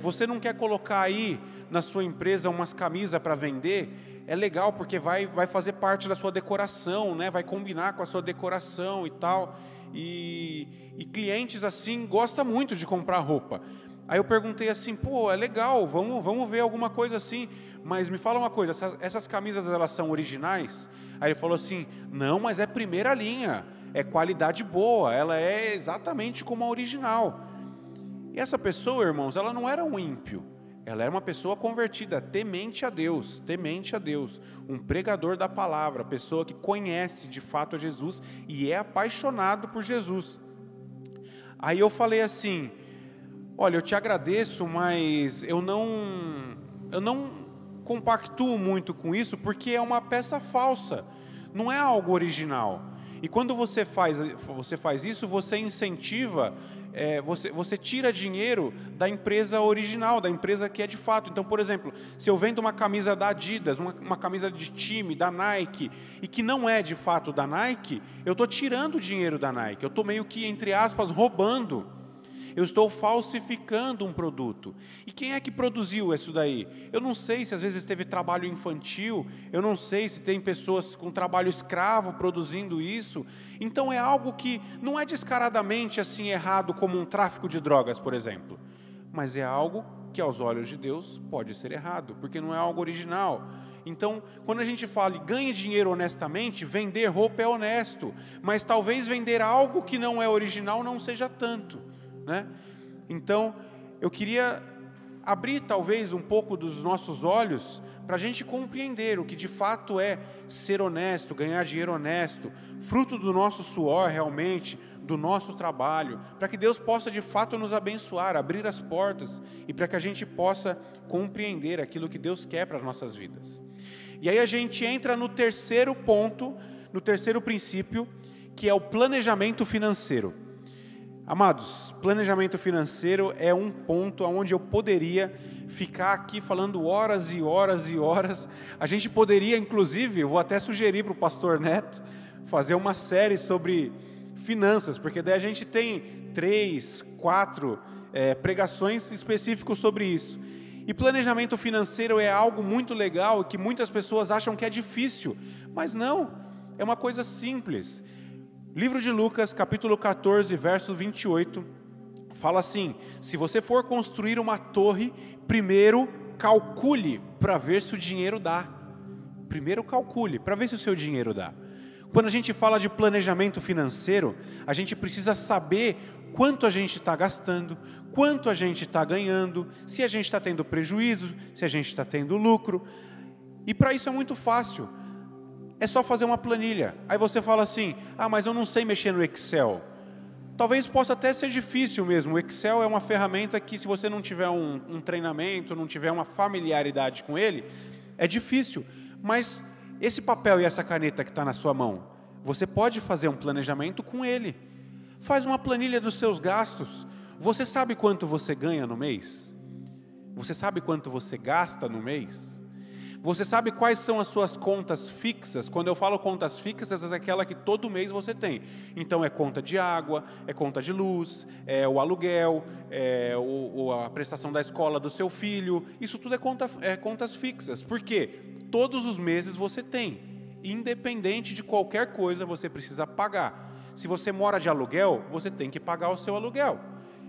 você não quer colocar aí na sua empresa umas camisas para vender? É legal, porque vai fazer parte da sua decoração, né? Vai combinar com a sua decoração e tal. E clientes assim gostam muito de comprar roupa. Aí eu perguntei assim, é legal, vamos ver alguma coisa assim, mas me fala uma coisa, essas camisas elas são originais? Aí ele falou assim, não, mas é primeira linha, é qualidade boa, ela é exatamente como a original. E essa pessoa, irmãos, ela não era um ímpio, ela era uma pessoa convertida, temente a Deus, um pregador da palavra, pessoa que conhece de fato a Jesus e é apaixonado por Jesus. Aí eu falei assim, olha, eu te agradeço, mas eu não compactuo muito com isso, porque é uma peça falsa, não é algo original. E quando você faz isso, você incentiva, você tira dinheiro da empresa original, da empresa que é de fato. Então, por exemplo, se eu vendo uma camisa da Adidas, uma camisa de time, da Nike, e que não é de fato da Nike, eu estou tirando o dinheiro da Nike, eu estou meio que, entre aspas, roubando. Eu estou falsificando um produto. E quem é que produziu isso daí? Eu não sei se às vezes teve trabalho infantil, eu não sei se tem pessoas com trabalho escravo produzindo isso. Então é algo que não é descaradamente assim errado como um tráfico de drogas, por exemplo. Mas é algo que aos olhos de Deus pode ser errado, porque não é algo original. Então, quando a gente fala ganhe dinheiro honestamente, vender roupa é honesto, mas talvez vender algo que não é original não seja tanto. Né? Então, eu queria abrir talvez um pouco dos nossos olhos para a gente compreender o que de fato é ser honesto, ganhar dinheiro honesto, fruto do nosso suor realmente, do nosso trabalho, para que Deus possa de fato nos abençoar, abrir as portas e para que a gente possa compreender aquilo que Deus quer para as nossas vidas. E aí a gente entra no terceiro ponto, no terceiro princípio, que é o planejamento financeiro. Amados, planejamento financeiro é um ponto onde eu poderia ficar aqui falando horas e horas e horas. A gente poderia, inclusive, eu vou até sugerir para o pastor Neto, fazer uma série sobre finanças, porque daí a gente tem 3, 4 pregações específicas sobre isso. E planejamento financeiro é algo muito legal que muitas pessoas acham que é difícil, mas não, é uma coisa simples. Livro de Lucas, capítulo 14, verso 28, fala assim, se você for construir uma torre, primeiro calcule para ver se o dinheiro dá. Primeiro calcule para ver se o seu dinheiro dá. Quando a gente fala de planejamento financeiro, a gente precisa saber quanto a gente está gastando, quanto a gente está ganhando, se a gente está tendo prejuízo, se a gente está tendo lucro. E para isso é muito fácil. É só fazer uma planilha. Aí você fala assim, mas eu não sei mexer no Excel. Talvez possa até ser difícil mesmo. O Excel é uma ferramenta que, se você não tiver um treinamento, não tiver uma familiaridade com ele, é difícil. Mas esse papel e essa caneta que está na sua mão, você pode fazer um planejamento com ele. Faz uma planilha dos seus gastos. Você sabe quanto você ganha no mês? Você sabe quanto você gasta no mês? Você sabe quais são as suas contas fixas? Quando eu falo contas fixas, é aquela que todo mês você tem. Então é conta de água, é conta de luz, é o aluguel, é a prestação da escola do seu filho. Isso tudo é contas fixas. Por quê? Todos os meses você tem. Independente de qualquer coisa, você precisa pagar. Se você mora de aluguel, você tem que pagar o seu aluguel.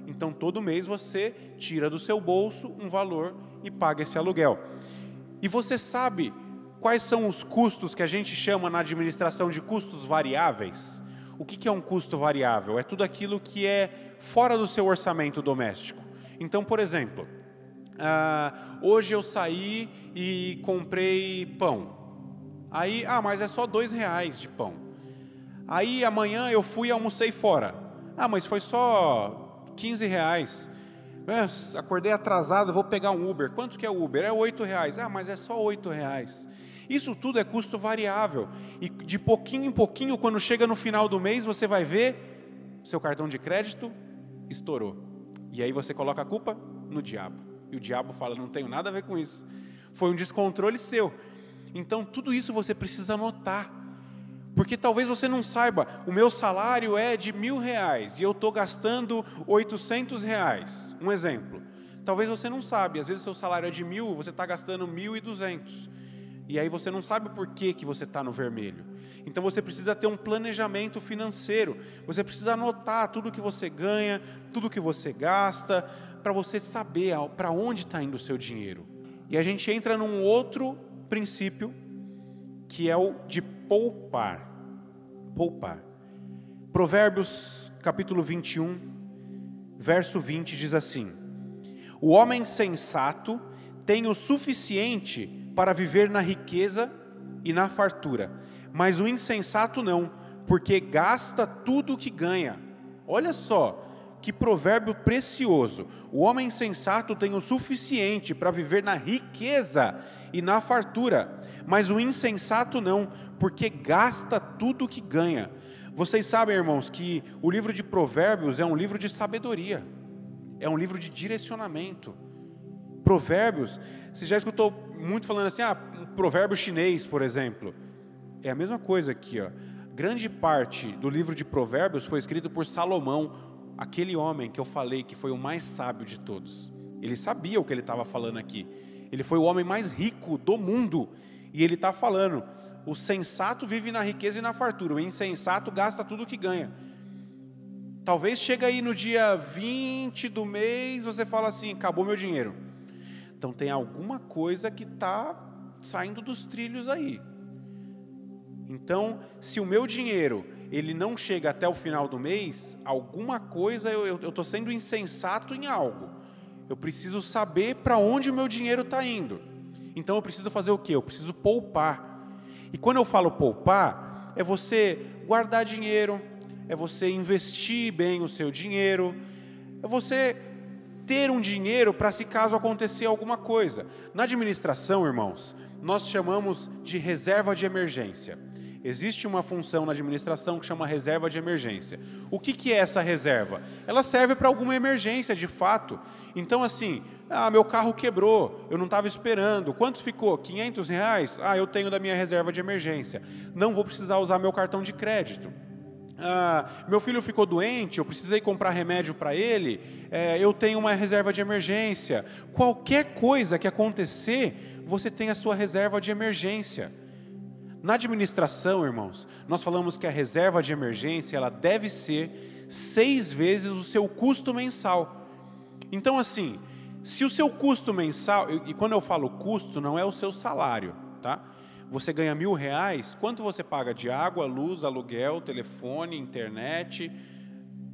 Então todo mês você tira do seu bolso um valor e paga esse aluguel. E você sabe quais são os custos que a gente chama na administração de custos variáveis? O que é um custo variável? É tudo aquilo que é fora do seu orçamento doméstico. Então, por exemplo, hoje eu saí e comprei pão. Aí, mas é só R$2 de pão. Aí amanhã eu fui e almocei fora. Mas foi só R$15. Acordei atrasado, vou pegar um Uber. Quanto que é o Uber? É R$8. Mas é só R$8. Isso tudo é custo variável. E de pouquinho em pouquinho, quando chega no final do mês, você vai ver, seu cartão de crédito estourou. E aí você coloca a culpa no diabo. E o diabo fala, não tenho nada a ver com isso. Foi um descontrole seu. Então, tudo isso você precisa anotar. Porque talvez você não saiba, o meu salário é de R$1.000 e eu estou gastando R$800. Um exemplo. Talvez você não sabe, às vezes seu salário é de 1.000, você está gastando 1.200. E aí você não sabe por que você está no vermelho. Então você precisa ter um planejamento financeiro. Você precisa anotar tudo que você ganha, tudo que você gasta, para você saber para onde está indo o seu dinheiro. E a gente entra num outro princípio, que é o de poupar. Poupar. Provérbios capítulo 21, verso 20 diz assim: o homem sensato tem o suficiente para viver na riqueza e na fartura, mas o insensato não, porque gasta tudo o que ganha. Olha só, que provérbio precioso. O homem sensato tem o suficiente para viver na riqueza e na fartura, mas o insensato não, porque gasta tudo o que ganha. Vocês sabem, irmãos, que o livro de Provérbios é um livro de sabedoria, é um livro de direcionamento. Provérbios, você já escutou muito falando assim, um provérbio chinês, por exemplo. É a mesma coisa aqui, ó. Grande parte do livro de Provérbios foi escrito por Salomão, aquele homem que eu falei que foi o mais sábio de todos. Ele sabia o que ele estava falando aqui. Ele foi o homem mais rico do mundo. E ele está falando, o sensato vive na riqueza e na fartura, o insensato gasta tudo o que ganha. Talvez chega aí no dia 20 do mês, você fala assim, acabou meu dinheiro. Então tem alguma coisa que está saindo dos trilhos aí. Então, se o meu dinheiro ele não chega até o final do mês, alguma coisa eu estou sendo insensato em algo. Eu preciso saber para onde o meu dinheiro está indo. Então eu preciso fazer o quê? Eu preciso poupar. E quando eu falo poupar, é você guardar dinheiro, é você investir bem o seu dinheiro, é você ter um dinheiro para se caso acontecer alguma coisa. Na administração, irmãos, nós chamamos de reserva de emergência. Existe uma função na administração que chama reserva de emergência. O que é essa reserva? Ela serve para alguma emergência, de fato. Então, assim, meu carro quebrou, eu não estava esperando. Quanto ficou? R$500? Eu tenho da minha reserva de emergência. Não vou precisar usar meu cartão de crédito. Meu filho ficou doente, eu precisei comprar remédio para ele, eu tenho uma reserva de emergência. Qualquer coisa que acontecer, você tem a sua reserva de emergência. Na administração, irmãos, nós falamos que a reserva de emergência ela deve ser 6 vezes o seu custo mensal. Então, assim, se o seu custo mensal, e quando eu falo custo, não é o seu salário, tá? Você ganha R$1.000, quanto você paga de água, luz, aluguel, telefone, internet?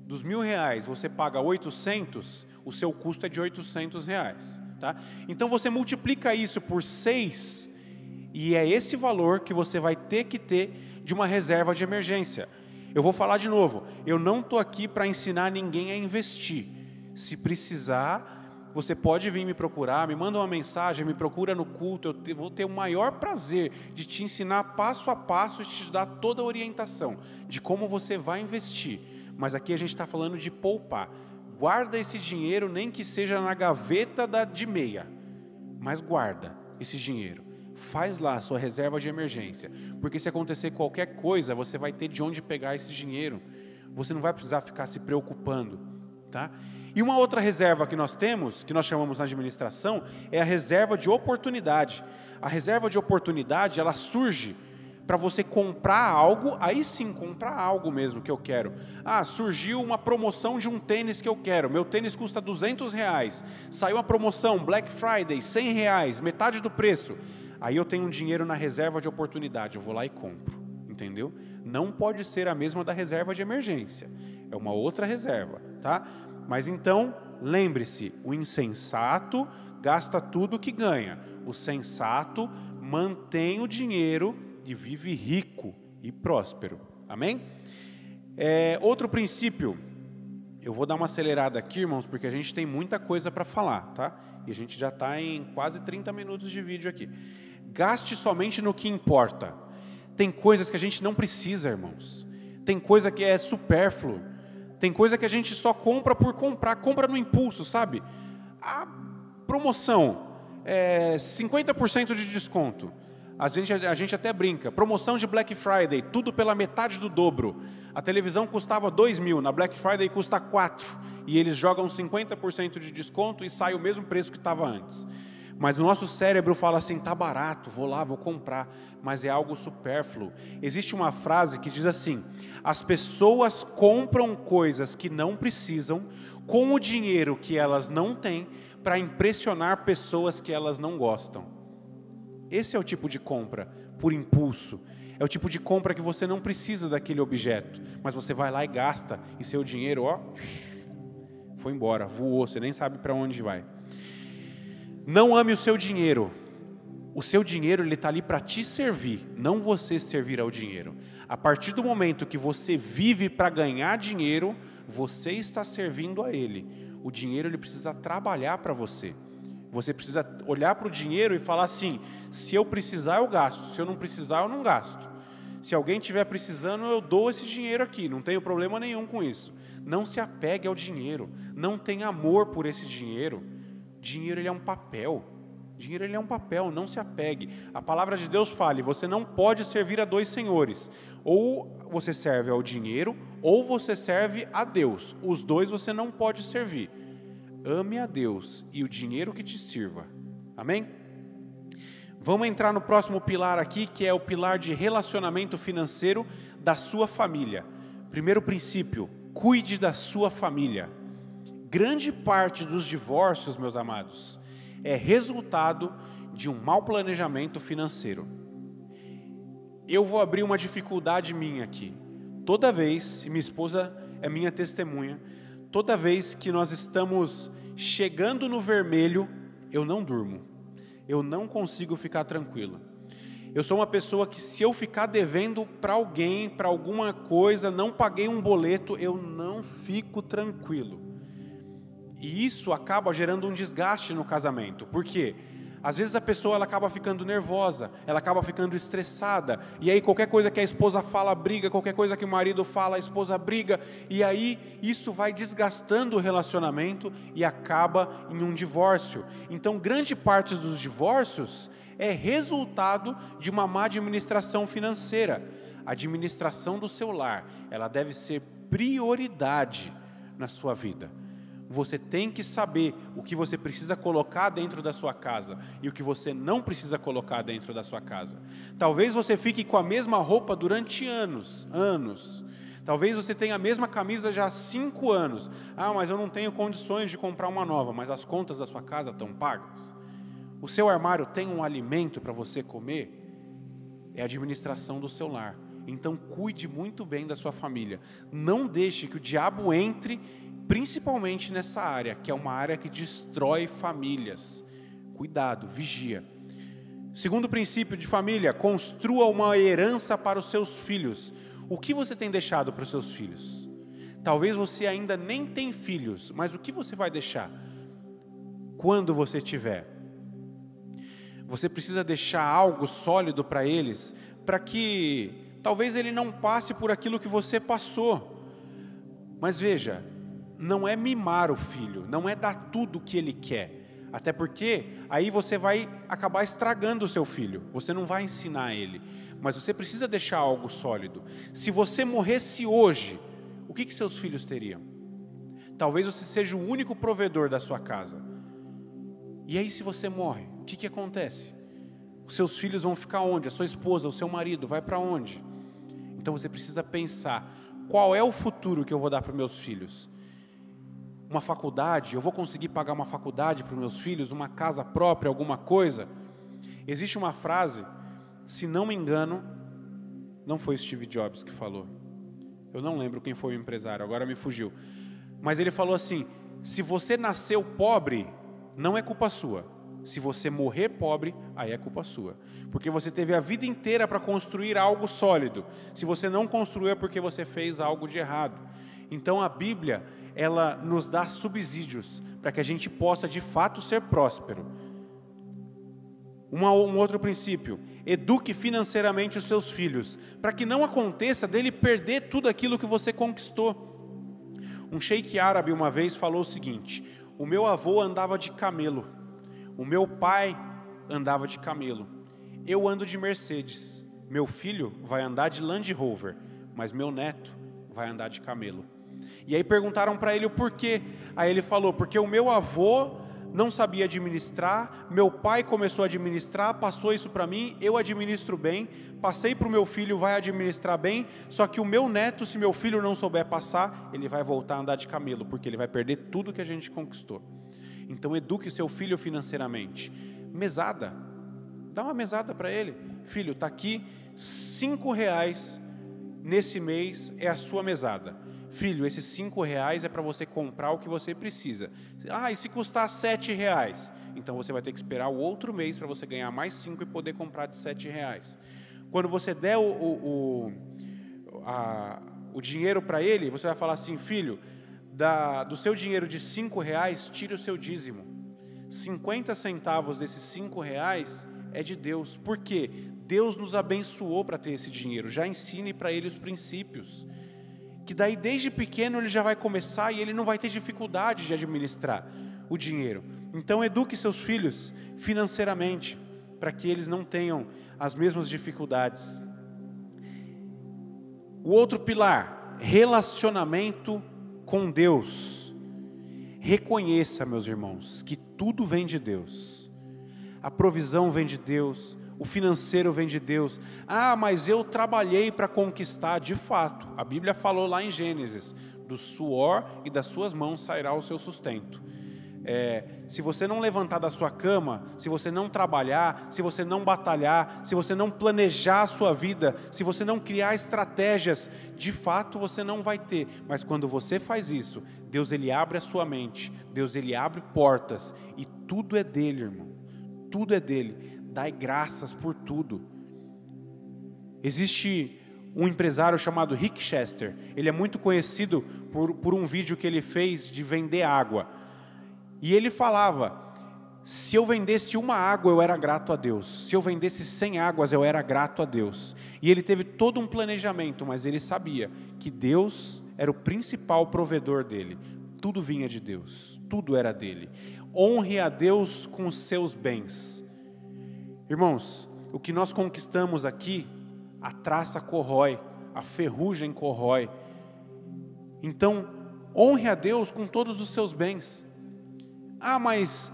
Dos R$1.000, você paga 800, o seu custo é de R$800, tá? Então você multiplica isso por 6, e é esse valor que você vai ter que ter de uma reserva de emergência. Eu vou falar de novo, eu não estou aqui para ensinar ninguém a investir. Se precisar, você pode vir me procurar, me manda uma mensagem, me procura no culto, eu vou ter o maior prazer de te ensinar passo a passo e te dar toda a orientação de como você vai investir. Mas aqui a gente está falando de poupar. Guarda esse dinheiro, nem que seja na gaveta de meia, mas guarda esse dinheiro. faz lá a sua reserva de emergência, porque se acontecer qualquer coisa, você vai ter de onde pegar esse dinheiro, você não vai precisar ficar se preocupando, tá? E uma outra reserva que nós temos, que nós chamamos na administração, é a reserva de oportunidade. A reserva de oportunidade, ela surge para você comprar algo, aí sim, comprar algo mesmo que eu quero. Ah, surgiu uma promoção de um tênis que eu quero, meu tênis custa R$200, saiu uma promoção, Black Friday, R$100, metade do preço. Aí eu tenho um dinheiro na reserva de oportunidade, eu vou lá e compro, entendeu? Não pode ser a mesma da reserva de emergência, é uma outra reserva, tá? Mas então, lembre-se, o insensato gasta tudo que ganha, o sensato mantém o dinheiro e vive rico e próspero, amém? Outro princípio, eu vou dar uma acelerada aqui, irmãos, porque a gente tem muita coisa para falar, tá? E a gente já está em quase 30 minutos de vídeo aqui. Gaste somente no que importa. Tem coisas que a gente não precisa, irmãos. Tem coisa que é supérfluo. Tem coisa que a gente só compra por comprar, compra no impulso, sabe? A promoção, 50% de desconto. A gente até brinca, promoção de Black Friday, tudo pela metade do dobro. A televisão custava 2.000, na Black Friday custa 4. E eles jogam 50% de desconto e sai o mesmo preço que estava antes. Mas o nosso cérebro fala assim, tá barato, vou lá, vou comprar. Mas é algo supérfluo. Existe uma frase que diz assim, as pessoas compram coisas que não precisam com o dinheiro que elas não têm para impressionar pessoas que elas não gostam. Esse é o tipo de compra, por impulso. É o tipo de compra que você não precisa daquele objeto, mas você vai lá e gasta, e seu dinheiro, ó, foi embora, voou, você nem sabe para onde vai. Não ame o seu dinheiro. O seu dinheiro ele está ali para te servir, não você servir ao dinheiro. A partir do momento que você vive para ganhar dinheiro, você está servindo a ele. O dinheiro ele precisa trabalhar para você. Você precisa olhar para o dinheiro e falar assim, se eu precisar eu gasto, se eu não precisar eu não gasto. Se alguém estiver precisando eu dou esse dinheiro aqui, não tenho problema nenhum com isso. Não se apegue ao dinheiro, não tenha amor por esse dinheiro. Dinheiro ele é um papel, dinheiro ele é um papel, não se apegue. A palavra de Deus fala, você não pode servir a dois senhores. Ou você serve ao dinheiro, ou você serve a Deus. Os dois você não pode servir. Ame a Deus e o dinheiro que te sirva. Amém? Vamos entrar no próximo pilar aqui, que é o pilar de relacionamento financeiro da sua família. Primeiro princípio, cuide da sua família. Grande parte dos divórcios, meus amados, é resultado de um mau planejamento financeiro. Eu vou abrir uma dificuldade minha aqui. Toda vez, e minha esposa é minha testemunha, toda vez que nós estamos chegando no vermelho, eu não durmo. Eu não consigo ficar tranquilo. Eu sou uma pessoa que se eu ficar devendo para alguém, para alguma coisa, não paguei um boleto, eu não fico tranquilo. E isso acaba gerando um desgaste no casamento. Por quê? Às vezes a pessoa ela acaba ficando nervosa, ela acaba ficando estressada, e aí qualquer coisa que a esposa fala, briga, qualquer coisa que o marido fala, a esposa briga, e aí isso vai desgastando o relacionamento e acaba em um divórcio. Então grande parte dos divórcios é resultado de uma má administração financeira. A administração do seu lar, ela deve ser prioridade na sua vida. Você tem que saber o que você precisa colocar dentro da sua casa e o que você não precisa colocar dentro da sua casa. Talvez você fique com a mesma roupa durante anos. Talvez você tenha a mesma camisa já há 5 anos. Ah, mas eu não tenho condições de comprar uma nova, mas as contas da sua casa estão pagas. O seu armário tem um alimento para você comer? É a administração do seu lar. Então cuide muito bem da sua família. Não deixe que o diabo entre, principalmente nessa área, que é uma área que destrói famílias. Cuidado, vigia. Segundo princípio de família, construa uma herança para os seus filhos. O que você tem deixado para os seus filhos? Talvez você ainda nem tem filhos, mas o que você vai deixar? Quando você tiver? Você precisa deixar algo sólido para eles, para que talvez ele não passe por aquilo que você passou. Mas veja, não é mimar o filho, não é dar tudo o que ele quer. Até porque aí você vai acabar estragando o seu filho. Você não vai ensinar ele. Mas você precisa deixar algo sólido. Se você morresse hoje, o que seus filhos teriam? Talvez você seja o único provedor da sua casa. E aí, se você morre, o que acontece? Os seus filhos vão ficar onde? A sua esposa, o seu marido, vai para onde? Então você precisa pensar, qual é o futuro que eu vou dar para os meus filhos? Uma faculdade, eu vou conseguir pagar uma faculdade para os meus filhos, uma casa própria, alguma coisa? Existe uma frase, se não me engano, não foi Steve Jobs que falou. Eu não lembro quem foi o empresário, agora me fugiu. Mas ele falou assim, se você nasceu pobre, não é culpa sua. Se você morrer pobre, aí é culpa sua. Porque você teve a vida inteira para construir algo sólido. Se você não construiu é porque você fez algo de errado. Então a Bíblia, ela nos dá subsídios para que a gente possa de fato ser próspero. Um outro princípio, eduque financeiramente os seus filhos, para que não aconteça dele perder tudo aquilo que você conquistou. Um sheik árabe uma vez falou o seguinte, o meu avô andava de camelo, o meu pai andava de camelo, eu ando de Mercedes, meu filho vai andar de Land Rover, mas meu neto vai andar de camelo. E aí perguntaram para ele o porquê. Aí ele falou, porque o meu avô não sabia administrar, meu pai começou a administrar, passou isso para mim, eu administro bem, passei para o meu filho, vai administrar bem, só que o meu neto, se meu filho não souber passar, ele vai voltar a andar de camelo, porque ele vai perder tudo que a gente conquistou. Então eduque seu filho financeiramente. Mesada, dá uma mesada para ele. Filho, está aqui R$5 nesse mês, é a sua mesada. Filho, esses R$5 é para você comprar o que você precisa. Ah, e se custar R$7? Então você vai ter que esperar o outro mês para você ganhar mais 5 e poder comprar de R$7. Quando você der o dinheiro para ele, você vai falar assim, filho, do seu dinheiro de R$5, tire o seu dízimo. 50 centavos desses R$5 é de Deus. Por quê? Deus nos abençoou para ter esse dinheiro. Já ensine para ele os princípios. Que daí desde pequeno ele já vai começar e ele não vai ter dificuldade de administrar o dinheiro. Então eduque seus filhos financeiramente, para que eles não tenham as mesmas dificuldades. O outro pilar, relacionamento com Deus. Reconheça, meus irmãos, que tudo vem de Deus. A provisão vem de Deus, o financeiro vem de Deus. Ah, mas eu trabalhei para conquistar. De fato, a Bíblia falou lá em Gênesis, do suor e das suas mãos sairá o seu sustento. Se você não levantar da sua cama, se você não trabalhar, se você não batalhar, se você não planejar a sua vida, se você não criar estratégias, de fato você não vai ter. Mas quando você faz isso, Deus ele abre a sua mente, Deus ele abre portas, e tudo é dele, irmão, tudo é dele. Dai graças por tudo. Existe um empresário chamado Rick Chester. Ele é muito conhecido por um vídeo que ele fez de vender água. E ele falava, se eu vendesse uma água eu era grato a Deus. Se eu vendesse 100 águas eu era grato a Deus. E ele teve todo um planejamento, mas ele sabia que Deus era o principal provedor dele. Tudo vinha de Deus, tudo era dele. Honre a Deus com os seus bens. Irmãos, o que nós conquistamos aqui, a traça corrói, a ferrugem corrói. Então, honre a Deus com todos os seus bens. Ah, mas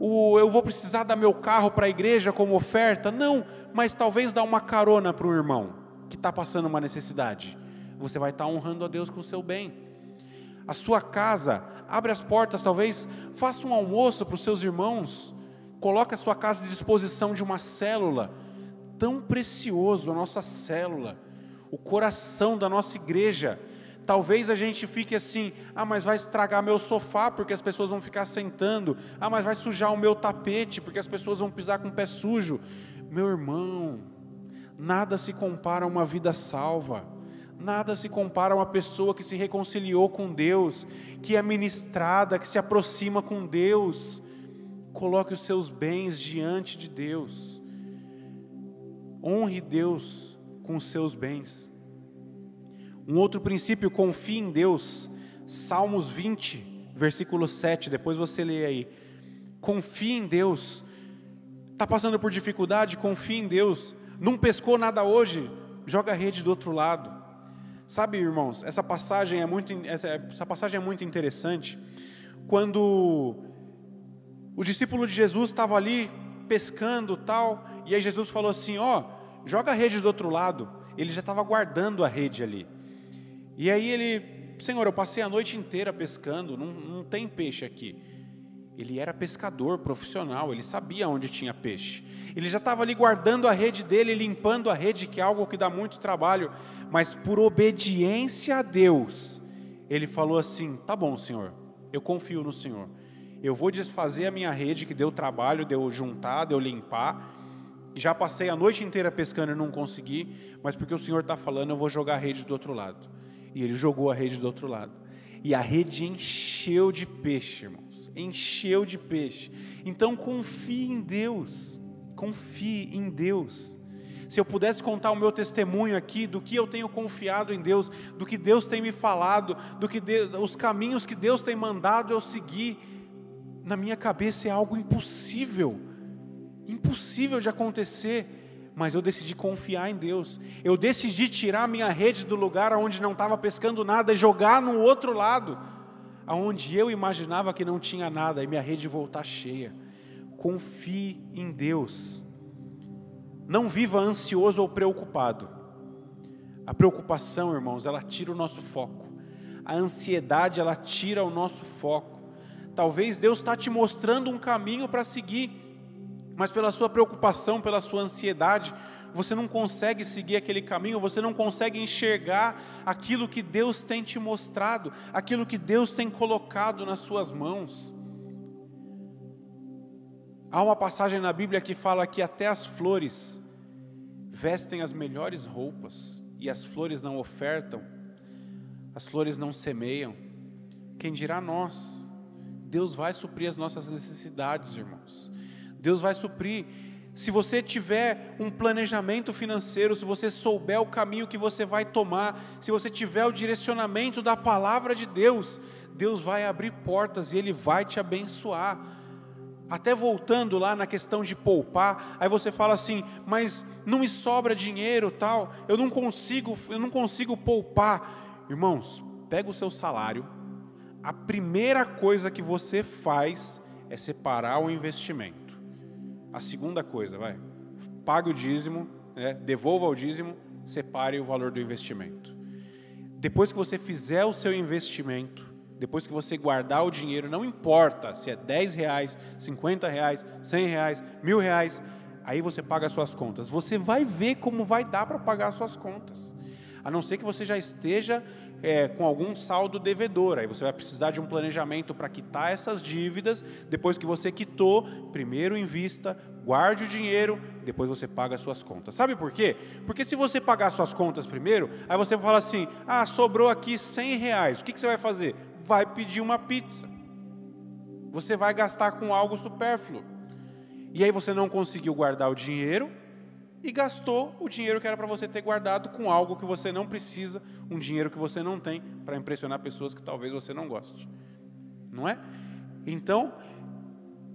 eu vou precisar dar meu carro para a igreja como oferta? Não, mas talvez dar uma carona para o irmão que está passando uma necessidade. Você vai estar honrando a Deus com o seu bem. A sua casa, abre as portas, talvez faça um almoço para os seus irmãos. Coloque a sua casa à disposição de uma célula. Tão precioso a nossa célula, o coração da nossa igreja. Talvez a gente fique assim, ah, mas vai estragar meu sofá porque as pessoas vão ficar sentando. Ah, mas vai sujar o meu tapete porque as pessoas vão pisar com o pé sujo. Meu irmão, nada se compara a uma vida salva. Nada se compara a uma pessoa que se reconciliou com Deus, que é ministrada, que se aproxima com Deus. Coloque os seus bens diante de Deus. Honre Deus com os seus bens. Um outro princípio, confie em Deus. Salmos 20, versículo 7, depois você lê aí. Confie em Deus. Está passando por dificuldade? Confie em Deus. Não pescou nada hoje? Joga a rede do outro lado. Sabe, irmãos, essa passagem é muito interessante. Quando o discípulo de Jesus estava ali pescando tal, e aí Jesus falou assim, joga a rede do outro lado. Ele já estava guardando a rede ali. E aí ele, Senhor, eu passei a noite inteira pescando, não tem peixe aqui. Ele era pescador profissional, ele sabia onde tinha peixe. Ele já estava ali guardando a rede dele, limpando a rede, que é algo que dá muito trabalho. Mas por obediência a Deus, ele falou assim, tá bom, Senhor, eu confio no Senhor. Eu vou desfazer a minha rede, que deu trabalho, de eu juntar, de eu limpar. Já passei a noite inteira pescando e não consegui, mas porque o Senhor está falando, eu vou jogar a rede do outro lado. E ele jogou a rede do outro lado. E a rede encheu de peixe, irmãos. Encheu de peixe. Então confie em Deus. Confie em Deus. Se eu pudesse contar o meu testemunho aqui, do que eu tenho confiado em Deus, do que Deus tem me falado, os caminhos que Deus tem mandado eu seguir, na minha cabeça é algo impossível. Impossível de acontecer. Mas eu decidi confiar em Deus. Eu decidi tirar minha rede do lugar onde não estava pescando nada e jogar no outro lado, aonde eu imaginava que não tinha nada, e minha rede voltar cheia. Confie em Deus. Não viva ansioso ou preocupado. A preocupação, irmãos, ela tira o nosso foco. A ansiedade, ela tira o nosso foco. Talvez Deus está te mostrando um caminho para seguir, mas pela sua preocupação, pela sua ansiedade, você não consegue seguir aquele caminho, você não consegue enxergar aquilo que Deus tem te mostrado, aquilo que Deus tem colocado nas suas mãos. Há uma passagem na Bíblia que fala que até as flores vestem as melhores roupas, e as flores não ofertam, as flores não semeiam. Quem dirá nós? Deus vai suprir as nossas necessidades, irmãos. Deus vai suprir. Se você tiver um planejamento financeiro, se você souber o caminho que você vai tomar, se você tiver o direcionamento da palavra de Deus, Deus vai abrir portas e Ele vai te abençoar. Até voltando lá na questão de poupar, aí você fala assim, mas não me sobra dinheiro, tal, eu não consigo poupar. Irmãos, pega o seu salário, a primeira coisa que você faz é separar o investimento. A segunda coisa, pague o dízimo, devolva o dízimo, separe o valor do investimento. Depois que você fizer o seu investimento, depois que você guardar o dinheiro, não importa se é R$10, R$50, R$100, R$1.000, aí você paga as suas contas. Você vai ver como vai dar para pagar as suas contas. A não ser que você já esteja com algum saldo devedor, aí você vai precisar de um planejamento para quitar essas dívidas. Depois que você quitou, primeiro invista, guarde o dinheiro, depois você paga as suas contas. Sabe por quê? Porque se você pagar as suas contas primeiro, aí você fala assim, sobrou aqui R$100, o que você vai fazer? Vai pedir uma pizza. Você vai gastar com algo supérfluo. E aí você não conseguiu guardar o dinheiro, e gastou o dinheiro que era para você ter guardado com algo que você não precisa, um dinheiro que você não tem, para impressionar pessoas que talvez você não goste. Não é? Então,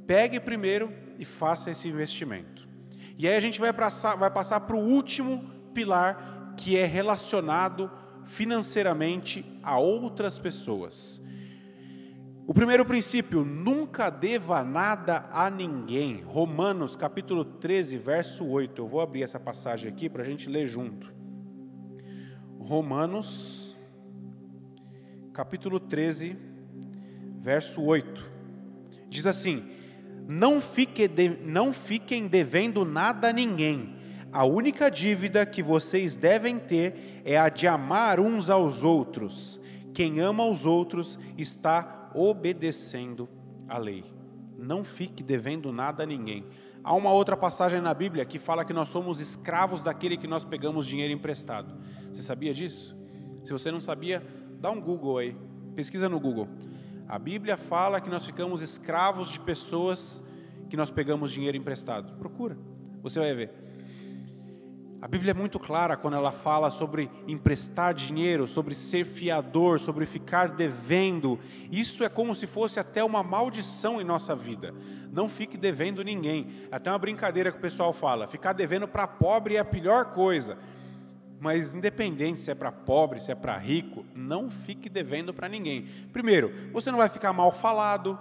pegue primeiro e faça esse investimento. E aí a gente vai passar para o último pilar, que é relacionado financeiramente a outras pessoas. O primeiro princípio, nunca deva nada a ninguém. Romanos capítulo 13, verso 8. Eu vou abrir essa passagem aqui para a gente ler junto. Romanos capítulo 13, verso 8. Diz assim, não fiquem devendo nada a ninguém. A única dívida que vocês devem ter é a de amar uns aos outros. Quem ama os outros está obedecendo a lei. Não fique devendo nada a ninguém. Há uma outra passagem na Bíblia que fala que nós somos escravos daquele que nós pegamos dinheiro emprestado. Você sabia disso? Se você não sabia, dá um Google aí, pesquisa no Google. A Bíblia fala que nós ficamos escravos de pessoas que nós pegamos dinheiro emprestado. Procura, você vai ver. A Bíblia é muito clara quando ela fala sobre emprestar dinheiro, sobre ser fiador, sobre ficar devendo. Isso é como se fosse até uma maldição em nossa vida. Não fique devendo ninguém. Até uma brincadeira que o pessoal fala, ficar devendo para pobre é a pior coisa. Mas independente se é para pobre, se é para rico, não fique devendo para ninguém. Primeiro, você não vai ficar mal falado.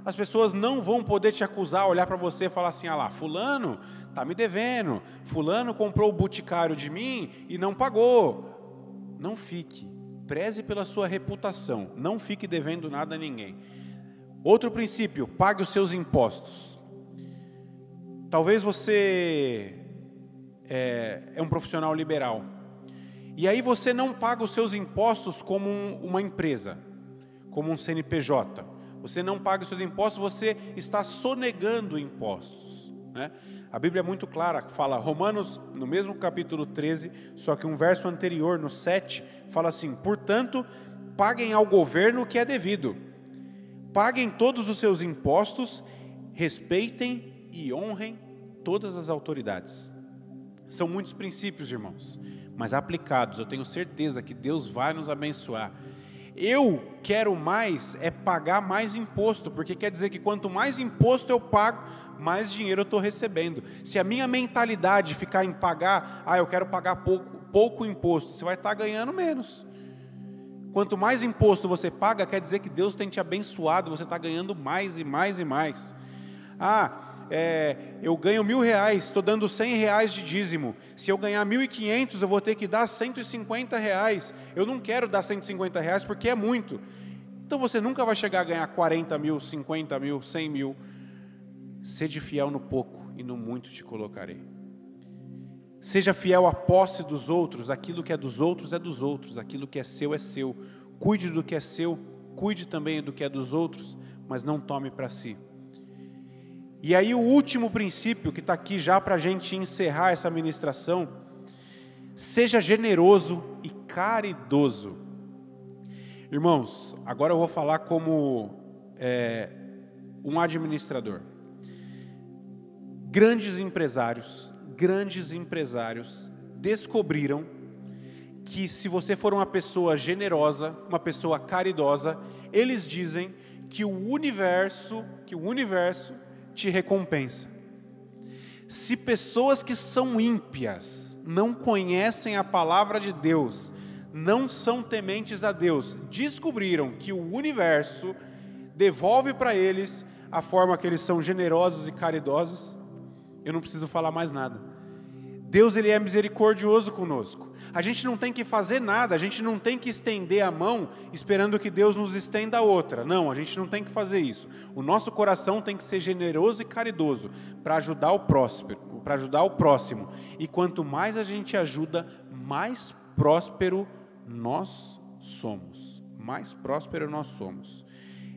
As pessoas não vão poder te acusar, olhar para você e falar assim, ah lá, fulano está me devendo, fulano comprou o boticário de mim e não pagou. Não fique, preze pela sua reputação, não fique devendo nada a ninguém. Outro princípio, pague os seus impostos. Talvez você é um profissional liberal, e aí você não paga os seus impostos como uma empresa, como um CNPJ. Você não paga os seus impostos, você está sonegando impostos, né? A Bíblia é muito clara, fala, Romanos, no mesmo capítulo 13, só que um verso anterior, no 7, fala assim, portanto, paguem ao governo o que é devido, paguem todos os seus impostos, respeitem e honrem todas as autoridades. São muitos princípios, irmãos, mas aplicados, eu tenho certeza que Deus vai nos abençoar. Eu quero mais é pagar mais imposto, porque quer dizer que quanto mais imposto eu pago, mais dinheiro eu estou recebendo. Se a minha mentalidade ficar em pagar, eu quero pagar pouco imposto, você vai estar ganhando menos. Quanto mais imposto você paga, quer dizer que Deus tem te abençoado, você está ganhando mais e mais e mais. Eu ganho R$1.000, estou dando R$100 de dízimo. Se eu ganhar 1.500, eu vou ter que dar R$150. Eu não quero dar R$150 porque é muito. Então você nunca vai chegar a ganhar 40 mil, 50 mil, 100 mil. Sede fiel no pouco e no muito te colocarei. Seja fiel à posse dos outros. Aquilo que é dos outros é dos outros. Aquilo que é seu é seu. Cuide do que é seu, cuide também do que é dos outros, mas não tome para si. E aí o último princípio que está aqui já para a gente encerrar essa ministração, seja generoso e caridoso. Irmãos, agora eu vou falar como um administrador. Grandes empresários descobriram que se você for uma pessoa generosa, uma pessoa caridosa, eles dizem que o universo te recompensa. Se pessoas que são ímpias, não conhecem a palavra de Deus, não são tementes a Deus, descobriram que o universo devolve para eles a forma que eles são generosos e caridosos, eu não preciso falar mais nada. Deus, Ele é misericordioso conosco. A gente não tem que fazer nada, a gente não tem que estender a mão esperando que Deus nos estenda a outra. Não, a gente não tem que fazer isso. O nosso coração tem que ser generoso e caridoso para ajudar o próximo. E quanto mais a gente ajuda, mais próspero nós somos. Mais próspero nós somos.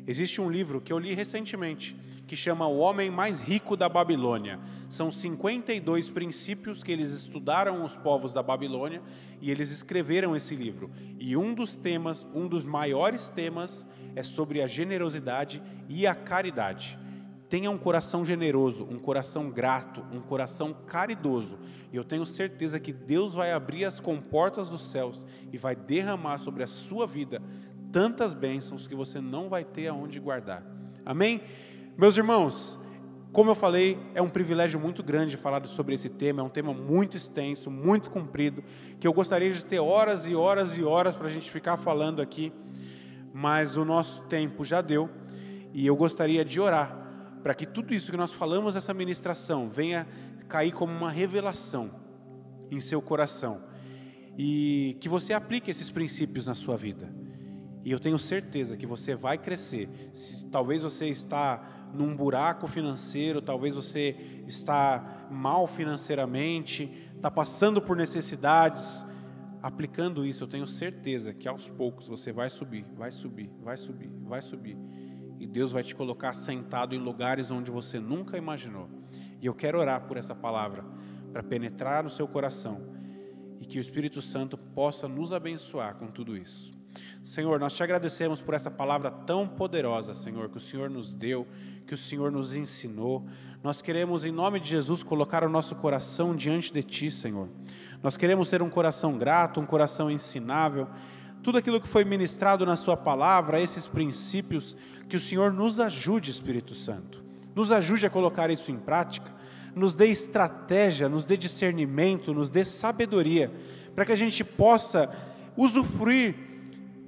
Existe um livro que eu li recentemente, que chama O Homem Mais Rico da Babilônia. São 52 princípios que eles estudaram os povos da Babilônia e eles escreveram esse livro. E um dos maiores temas é sobre a generosidade e a caridade. Tenha um coração generoso, um coração grato, um coração caridoso. E eu tenho certeza que Deus vai abrir as comportas dos céus e vai derramar sobre a sua vida tantas bênçãos que você não vai ter aonde guardar. Amém? Meus irmãos, como eu falei, é um privilégio muito grande falar sobre esse tema, é um tema muito extenso, muito comprido, que eu gostaria de ter horas e horas e horas para a gente ficar falando aqui, mas o nosso tempo já deu, e eu gostaria de orar, para que tudo isso que nós falamos nessa ministração venha cair como uma revelação em seu coração, e que você aplique esses princípios na sua vida. E eu tenho certeza que você vai crescer. Talvez você está num buraco financeiro, talvez você está mal financeiramente, está passando por necessidades. Aplicando isso, eu tenho certeza que aos poucos você vai subir. E Deus vai te colocar sentado em lugares onde você nunca imaginou. E eu quero orar por essa palavra, para penetrar no seu coração, e que o Espírito Santo possa nos abençoar com tudo isso. Senhor, nós te agradecemos por essa palavra tão poderosa, Senhor, que o Senhor nos deu, que o Senhor nos ensinou. Nós queremos, em nome de Jesus, colocar o nosso coração diante de Ti, Senhor. Nós queremos ter um coração grato, um coração ensinável. Tudo aquilo que foi ministrado na Sua palavra, esses princípios, que o Senhor nos ajude, Espírito Santo. Nos ajude a colocar isso em prática. Nos dê estratégia, nos dê discernimento, nos dê sabedoria, para que a gente possa usufruir,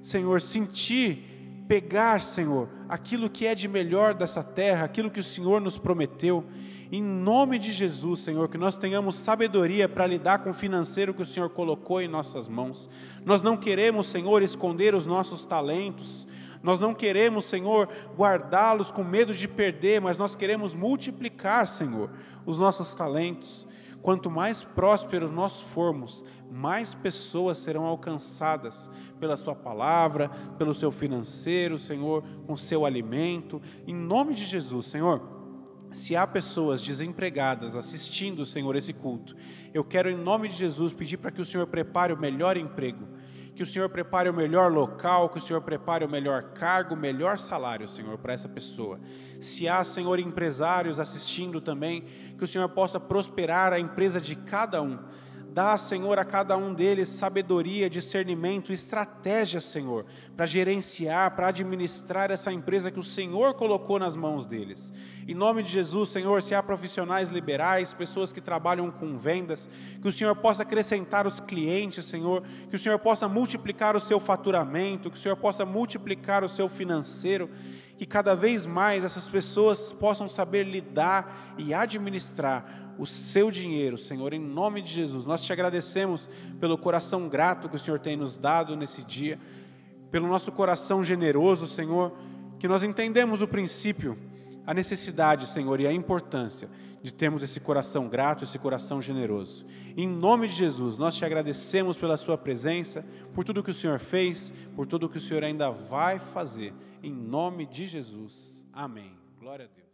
Senhor, sentir, pegar, Senhor, aquilo que é de melhor dessa terra, aquilo que o Senhor nos prometeu. Em nome de Jesus, Senhor, que nós tenhamos sabedoria para lidar com o financeiro que o Senhor colocou em nossas mãos. Nós não queremos, Senhor, esconder os nossos talentos. Nós não queremos, Senhor, guardá-los com medo de perder, mas nós queremos multiplicar, Senhor, os nossos talentos. Quanto mais prósperos nós formos, mais pessoas serão alcançadas pela Sua palavra, pelo seu financeiro, Senhor, com seu alimento. Em nome de Jesus, Senhor, se há pessoas desempregadas assistindo, Senhor, esse culto, eu quero, em nome de Jesus, pedir para que o Senhor prepare o melhor emprego, que o Senhor prepare o melhor local, que o Senhor prepare o melhor cargo, o melhor salário, Senhor, para essa pessoa. Se há, Senhor, empresários assistindo também, que o Senhor possa prosperar a empresa de cada um. Dá, Senhor, a cada um deles sabedoria, discernimento, estratégia, Senhor, para gerenciar, para administrar essa empresa que o Senhor colocou nas mãos deles. Em nome de Jesus, Senhor, se há profissionais liberais, pessoas que trabalham com vendas, que o Senhor possa acrescentar os clientes, Senhor, que o Senhor possa multiplicar o seu faturamento, que o Senhor possa multiplicar o seu financeiro, que cada vez mais essas pessoas possam saber lidar e administrar o seu dinheiro, Senhor, em nome de Jesus. Nós te agradecemos pelo coração grato que o Senhor tem nos dado nesse dia, pelo nosso coração generoso, Senhor, que nós entendemos o princípio, a necessidade, Senhor, e a importância de termos esse coração grato, esse coração generoso. Em nome de Jesus, nós te agradecemos pela sua presença, por tudo que o Senhor fez, por tudo que o Senhor ainda vai fazer. Em nome de Jesus. Amém. Glória a Deus.